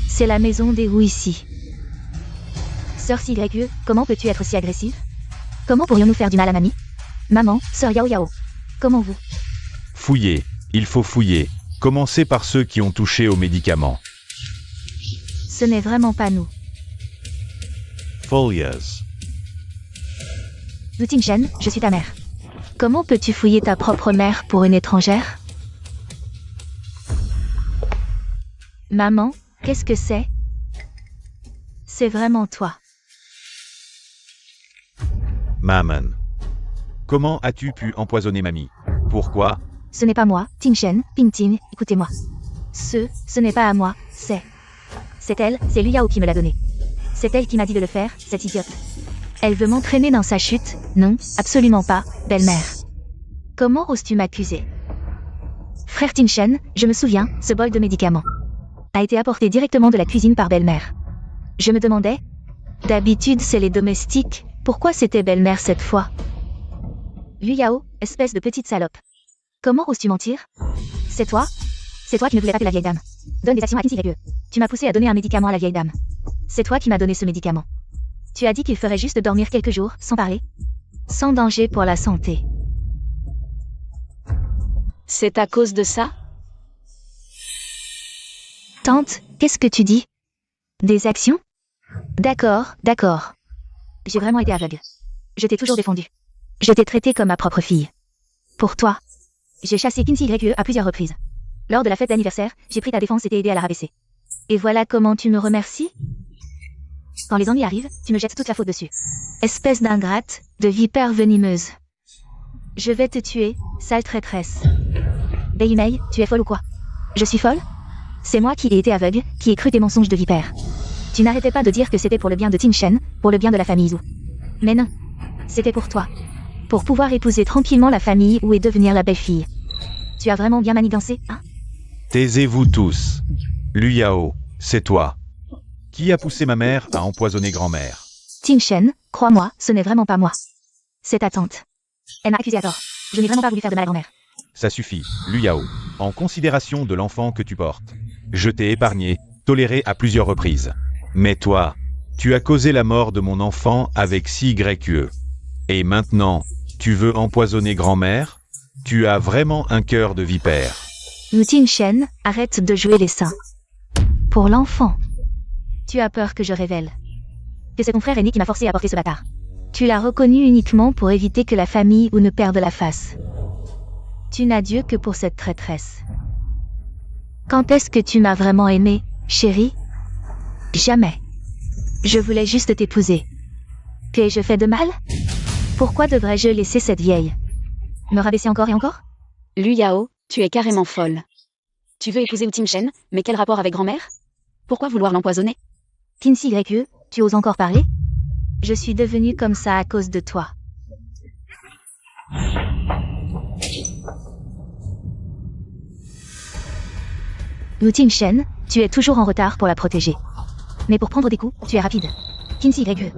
C'est la maison des Wu ici. Sœur Si Greg, comment peux-tu être si agressive? Comment pourrions-nous faire du mal à mamie? Maman, sœur Yao Yao. Comment vous? Fouiller. Il faut fouiller. Commencez par ceux qui ont touché aux médicaments. Ce n'est vraiment pas nous. Folias. Zhu Tingshen, je suis ta mère. Comment peux-tu fouiller ta propre mère pour une étrangère? Maman, Qu'est-ce que c'est? C'est vraiment toi. Maman. Comment as-tu pu empoisonner mamie? Pourquoi? Ce n'est pas moi, Tin Shen, Ping Tin, écoutez-moi. Ce n'est pas à moi, c'est elle, c'est Liu Yao qui me l'a donné. C'est elle qui m'a dit de le faire, cette idiote. Elle veut m'entraîner dans sa chute? Non, absolument pas, belle-mère. Comment oses-tu m'accuser? Frère Tin Shen, je me souviens, ce bol de médicaments a été apporté directement de la cuisine par belle-mère. Je me demandais, d'habitude c'est les domestiques, pourquoi c'était belle-mère cette fois? Liu Yao, espèce de petite salope. Comment oses-tu mentir? C'est toi qui ne voulais pas que la vieille dame donne des actions à Kinsi. Tu m'as poussé à donner un médicament à la vieille dame. C'est toi qui m'as donné ce médicament. Tu as dit qu'il ferait juste dormir quelques jours, sans parler. Sans danger pour la santé. C'est à cause de ça? Tante, qu'est-ce que tu dis? Des actions? D'accord. J'ai vraiment été aveugle. Je t'ai toujours défendu. Je t'ai traité comme ma propre fille. Pour toi, j'ai chassé Kinsi YE à plusieurs reprises. Lors de la fête d'anniversaire, j'ai pris ta défense et t'ai aidé à la rabaisser. Et voilà comment tu me remercies? Quand les ennuis arrivent, tu me jettes toute la faute dessus. Espèce d'ingrate, de vipère venimeuse. Je vais te tuer, sale traîtresse. Beimei, tu es folle ou quoi? Je suis folle? C'est moi qui ai été aveugle, qui ai cru tes mensonges de vipère. Tu n'arrêtais pas de dire que c'était pour le bien de Tin Shen, pour le bien de la famille Zhu. Mais non. C'était pour toi. Pour pouvoir épouser tranquillement la famille ou et devenir la belle-fille. Tu as vraiment bien manigancé, hein? Taisez-vous tous. Liu Yao, c'est toi. Qui a poussé ma mère à empoisonner grand-mère? Tin Shen, crois-moi, ce n'est vraiment pas moi. C'est ta tante. Elle m'a accusé à tort. Je n'ai vraiment pas voulu faire de mal à grand-mère. Ça suffit, Liu Yao. En considération de l'enfant que tu portes, je t'ai épargné, toléré à plusieurs reprises. Mais toi, tu as causé la mort de mon enfant avec CYE. Et maintenant, tu veux empoisonner grand-mère? Tu as vraiment un cœur de vipère. Ou Tin Shen, arrête de jouer les saints. Pour l'enfant. Tu as peur que je révèle que c'est ton frère aîné qui m'a forcé à porter ce bâtard. Tu l'as reconnu uniquement pour éviter que la famille ou ne perde la face. Tu n'as Dieu que pour cette traîtresse. Quand est-ce que tu m'as vraiment aimé, chérie? Jamais. Je voulais juste t'épouser. Qu'ai-je fait de mal? Pourquoi devrais-je laisser cette vieille me rabaisser encore et encore? Liu Yao, tu es carrément folle. Tu veux épouser Wu Tin Shen, mais quel rapport avec grand-mère? Pourquoi vouloir l'empoisonner? Kinsi YE, tu oses encore parler? Je suis devenue comme ça à cause de toi. Wu Tin Shen, tu es toujours en retard pour la protéger. Mais pour prendre des coups, tu es rapide. Kinsi YE,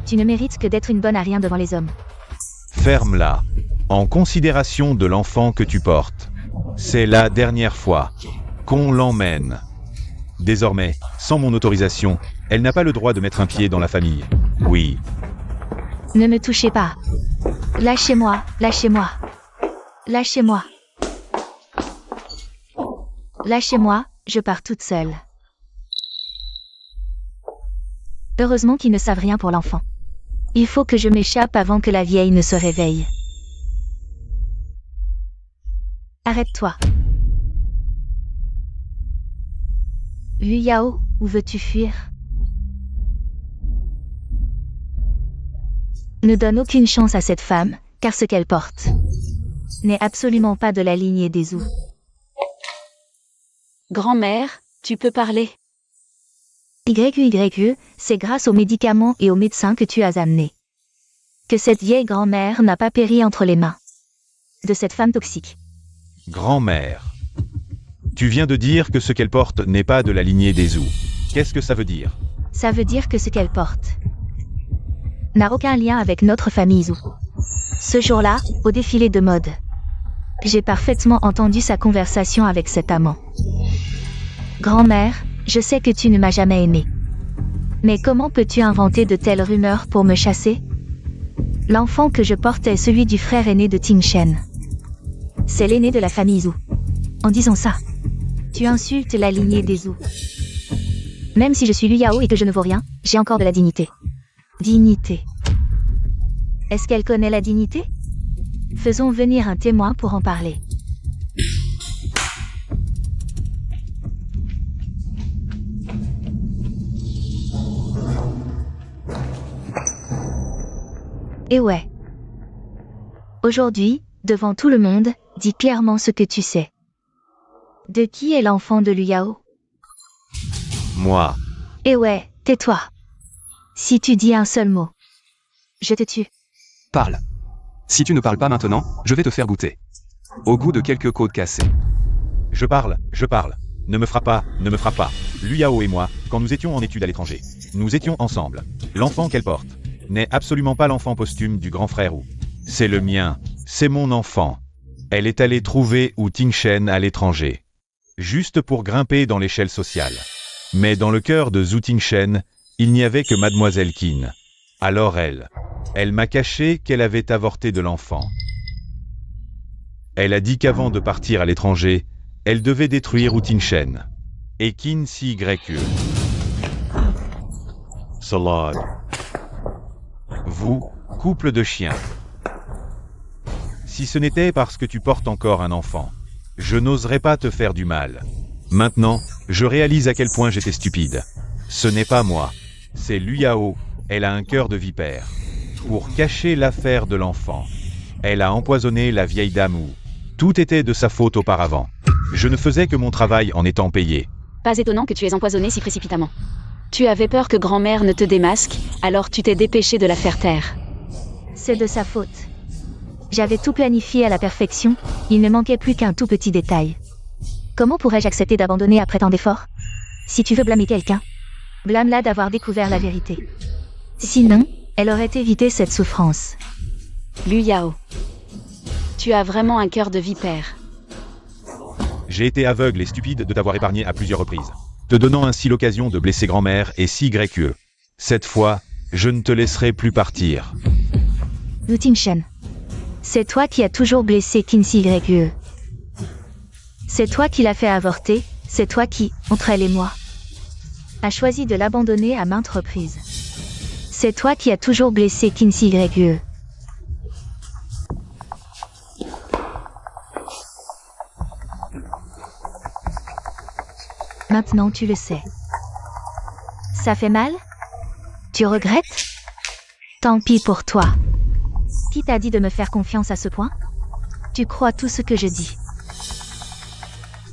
tu ne mérites que d'être une bonne à rien devant les hommes. Ferme-la. En considération de l'enfant que tu portes, c'est la dernière fois qu'on l'emmène. Désormais, sans mon autorisation, elle n'a pas le droit de mettre un pied dans la famille. Oui. Ne me touchez pas. Lâchez-moi, lâchez-moi. Lâchez-moi. Lâchez-moi, je pars toute seule. Heureusement qu'ils ne savent rien pour l'enfant. Il faut que je m'échappe avant que la vieille ne se réveille. Arrête-toi. Liu Yao, où veux-tu fuir? Ne donne aucune chance à cette femme, car ce qu'elle porte n'est absolument pas de la lignée des Zhu. Grand-mère, tu peux parler. YE, c'est grâce aux médicaments et aux médecins que tu as amenés que cette vieille grand-mère n'a pas péri entre les mains de cette femme toxique. Grand-mère. Tu viens de dire que ce qu'elle porte n'est pas de la lignée des Zhu. Qu'est-ce que ça veut dire? Ça veut dire que ce qu'elle porte n'a aucun lien avec notre famille Zhu. Ce jour-là, au défilé de mode, j'ai parfaitement entendu sa conversation avec cet amant. Grand-mère, je sais que tu ne m'as jamais aimé. Mais comment peux-tu inventer de telles rumeurs pour me chasser? L'enfant que je porte est celui du frère aîné de Tin Shen. C'est l'aîné de la famille Zhu. En disant ça, tu insultes la lignée des Zhu. Même si je suis Liu Yao et que je ne vaux rien, j'ai encore de la dignité. Dignité. Est-ce qu'elle connaît la dignité? Faisons venir un témoin pour en parler. Et ouais. Aujourd'hui, devant tout le monde, dis clairement ce que tu sais. De qui est l'enfant de Liu Yao? Moi. Et ouais, tais-toi. Si tu dis un seul mot, je te tue. Parle. Si tu ne parles pas maintenant, je vais te faire goûter. Au goût de quelques côtes cassées. Je parle. Ne me frappe pas, ne me frappe pas. Liu Yao et moi, quand nous étions en études à l'étranger, nous étions ensemble. L'enfant qu'elle porte n'est absolument pas l'enfant posthume du grand frère Wu. C'est le mien, c'est mon enfant. Elle est allée trouver Wu Tingshen à l'étranger. Juste pour grimper dans l'échelle sociale. Mais dans le cœur de Zhu Tingshen, il n'y avait que Mademoiselle Qin. Alors elle m'a caché qu'elle avait avorté de l'enfant. Elle a dit qu'avant de partir à l'étranger, elle devait détruire Wu Tingshen. Et Qin S'YE. Salade. Vous, couple de chiens. Si ce n'était parce que tu portes encore un enfant, je n'oserais pas te faire du mal. Maintenant, je réalise à quel point j'étais stupide. Ce n'est pas moi, c'est Liu Yao, elle a un cœur de vipère. Pour cacher l'affaire de l'enfant, elle a empoisonné la vieille dame Wu. Tout était de sa faute auparavant. Je ne faisais que mon travail en étant payé. Pas étonnant que tu aies empoisonné si précipitamment. Tu avais peur que grand-mère ne te démasque, alors tu t'es dépêché de la faire taire. C'est de sa faute. J'avais tout planifié à la perfection, il ne manquait plus qu'un tout petit détail. Comment pourrais-je accepter d'abandonner après tant d'efforts? Si tu veux blâmer quelqu'un, blâme-la d'avoir découvert la vérité. Sinon, elle aurait évité cette souffrance. Liu Yao. Tu as vraiment un cœur de vipère. J'ai été aveugle et stupide de t'avoir épargné à plusieurs reprises, te donnant ainsi l'occasion de blesser grand-mère et S'YE. Cette fois, je ne te laisserai plus partir. Wu Tingshen. C'est toi qui as toujours blessé Qin S'YE. C'est toi qui l'as fait avorter, c'est toi qui, entre elle et moi, a choisi de l'abandonner à maintes reprises. C'est toi qui as toujours blessé Qin S'YE. Maintenant tu le sais. Ça fait mal? Tu regrettes? Tant pis pour toi. Qui t'a dit de me faire confiance à ce point? Tu crois tout ce que je dis.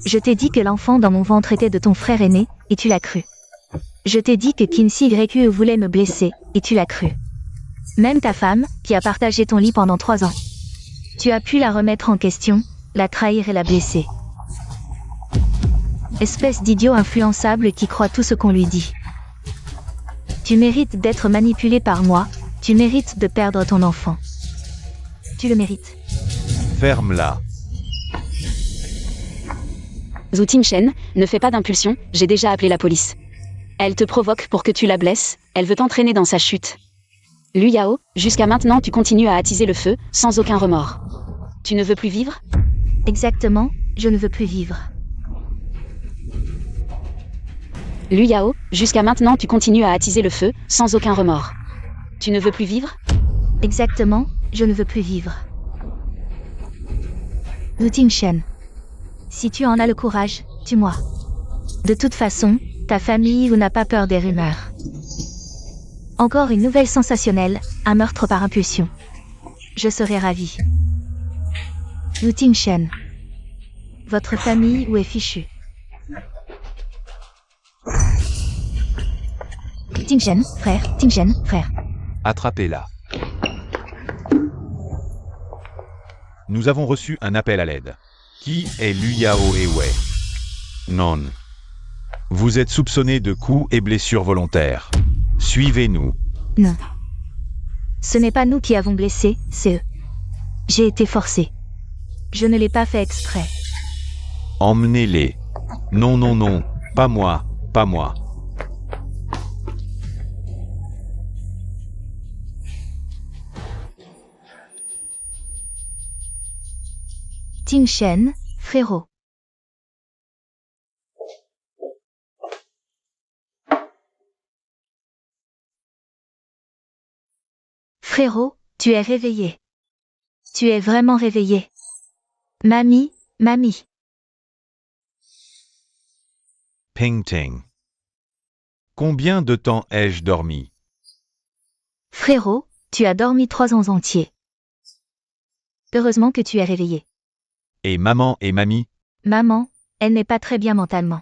Je t'ai dit que l'enfant dans mon ventre était de ton frère aîné, et tu l'as cru. Je t'ai dit que Qin S'YE voulait me blesser, et tu l'as cru. Même ta femme, qui a partagé ton lit pendant 3 ans. Tu as pu la remettre en question, la trahir et la blesser. Espèce d'idiot influençable qui croit tout ce qu'on lui dit. Tu mérites d'être manipulé par moi, tu mérites de perdre ton enfant. Tu le mérites. Ferme-la. Zhu Tingshen, ne fais pas d'impulsion, j'ai déjà appelé la police. Elle te provoque pour que tu la blesses, elle veut t'entraîner dans sa chute. Liu Yao, jusqu'à maintenant tu continues à attiser le feu, sans aucun remords. Tu ne veux plus vivre? Exactement, je ne veux plus vivre. Liu Yao, jusqu'à maintenant tu continues à attiser le feu, sans aucun remords. Tu ne veux plus vivre? Exactement, je ne veux plus vivre. Wu Tingshen. Si tu en as le courage, tue-moi. De toute façon, ta famille n'a pas peur des rumeurs. Encore une nouvelle sensationnelle, un meurtre par impulsion. Je serai ravi. Wu Tingshen. Votre famille où est fichue? Tingshen, frère, Tingshen, frère. Attrapez-la. Nous avons reçu un appel à l'aide. Qui est Liu Yao Wei? Non. Vous êtes soupçonné de coups et blessures volontaires. Suivez-nous. Non. Ce n'est pas nous qui avons blessé, c'est eux. J'ai été forcé. Je ne l'ai pas fait exprès. Emmenez-les. Non, non, non. Pas moi. Pas moi. Tingshen, frérot. Frérot, tu es réveillé. Tu es vraiment réveillé. Mamie, mamie. Ping-ting. Combien de temps ai-je dormi? Frérot, Tu as dormi 3 ans entiers. Heureusement que tu es réveillé. Et maman et mamie? Maman, elle n'est pas très bien mentalement.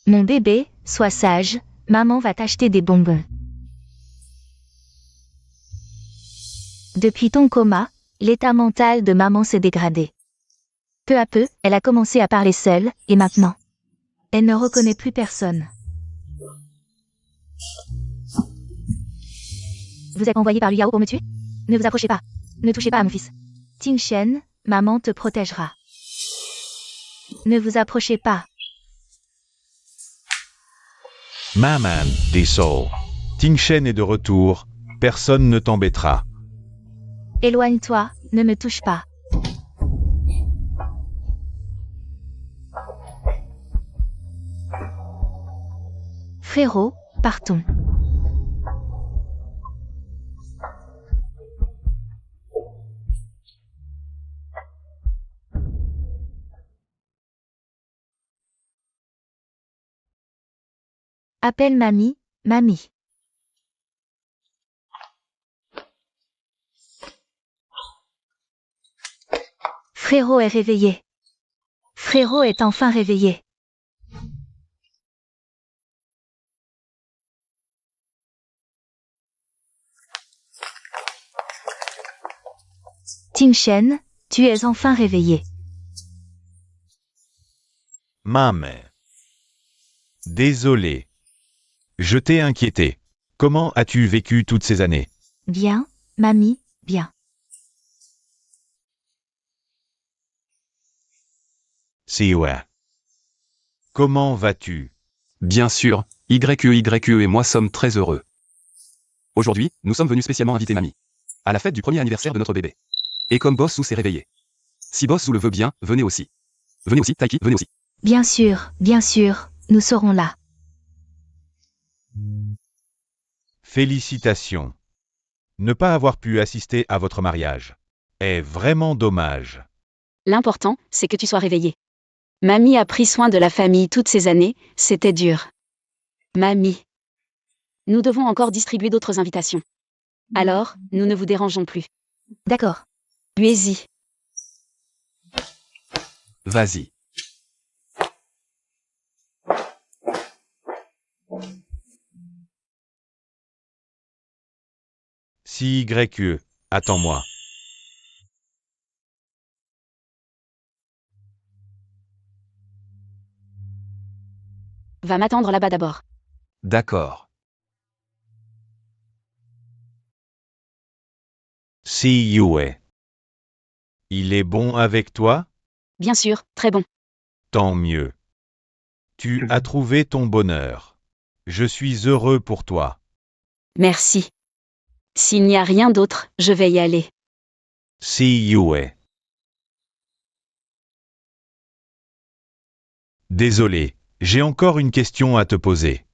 Mon bébé, sois sage, maman va t'acheter des bonbons. Depuis ton coma, l'état mental de maman s'est dégradé. Peu à peu, elle a commencé à parler seule, et maintenant, elle ne reconnaît plus personne. Vous êtes envoyé par Liao pour me tuer? Ne vous approchez pas. Ne touchez pas à mon fils. Ting Shen, maman te protégera. Ne vous approchez pas. Maman, des Souls. Ting Shen est de retour, personne ne t'embêtera. Éloigne-toi, ne me touche pas. Frérot, partons. Appelle mamie, mamie. Frérot est réveillé. Frérot est enfin réveillé. Ting Shen, tu es enfin réveillé. Maman. Désolé. Je t'ai inquiété. Comment as-tu vécu toutes ces années? Bien, mamie, bien. Siwa. Comment vas-tu? Bien sûr, YE et moi sommes très heureux. Aujourd'hui, nous sommes venus spécialement inviter mamie. À la fête du premier anniversaire de notre bébé. Et comme Boss Sou s'est réveillé. Si Boss Sou le veut bien, venez aussi. Venez aussi, Taiki, venez aussi. Bien sûr, nous serons là. Félicitations. Ne pas avoir pu assister à votre mariage est vraiment dommage. L'important, c'est que tu sois réveillé. Mamie a pris soin de la famille toutes ces années, c'était dur. Mamie. Nous devons encore distribuer d'autres invitations. Alors, nous ne vous dérangeons plus. D'accord. Buez-y. Vas-y. Si YE, attends-moi. Va m'attendre là-bas d'abord. D'accord. Si Yue. Il est bon avec toi? Bien sûr, très bon. Tant mieux. Tu as trouvé ton bonheur. Je suis heureux pour toi. Merci. S'il n'y a rien d'autre, je vais y aller. Si Yue. Désolé, j'ai encore une question à te poser.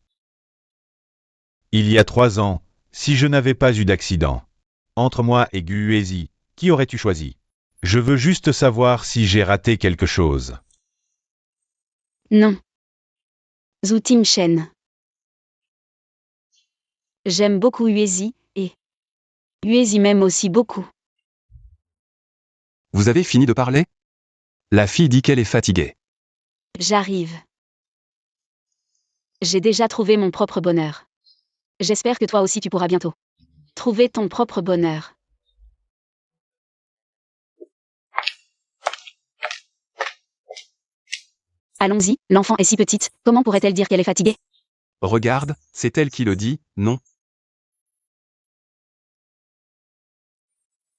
Il y a 3 ans, si je n'avais pas eu d'accident, entre moi et Guezi, qui aurais-tu choisi? Je veux juste savoir si j'ai raté quelque chose. Non. Zhu Tim Shen. J'aime beaucoup Uezi, et Uezi m'aime aussi beaucoup. Vous avez fini de parler? La fille dit qu'elle est fatiguée. J'arrive. J'ai déjà trouvé mon propre bonheur. J'espère que toi aussi tu pourras bientôt trouver ton propre bonheur. Allons-y, l'enfant est si petite, comment pourrait-elle dire qu'elle est fatiguée? Regarde, c'est elle qui le dit, non?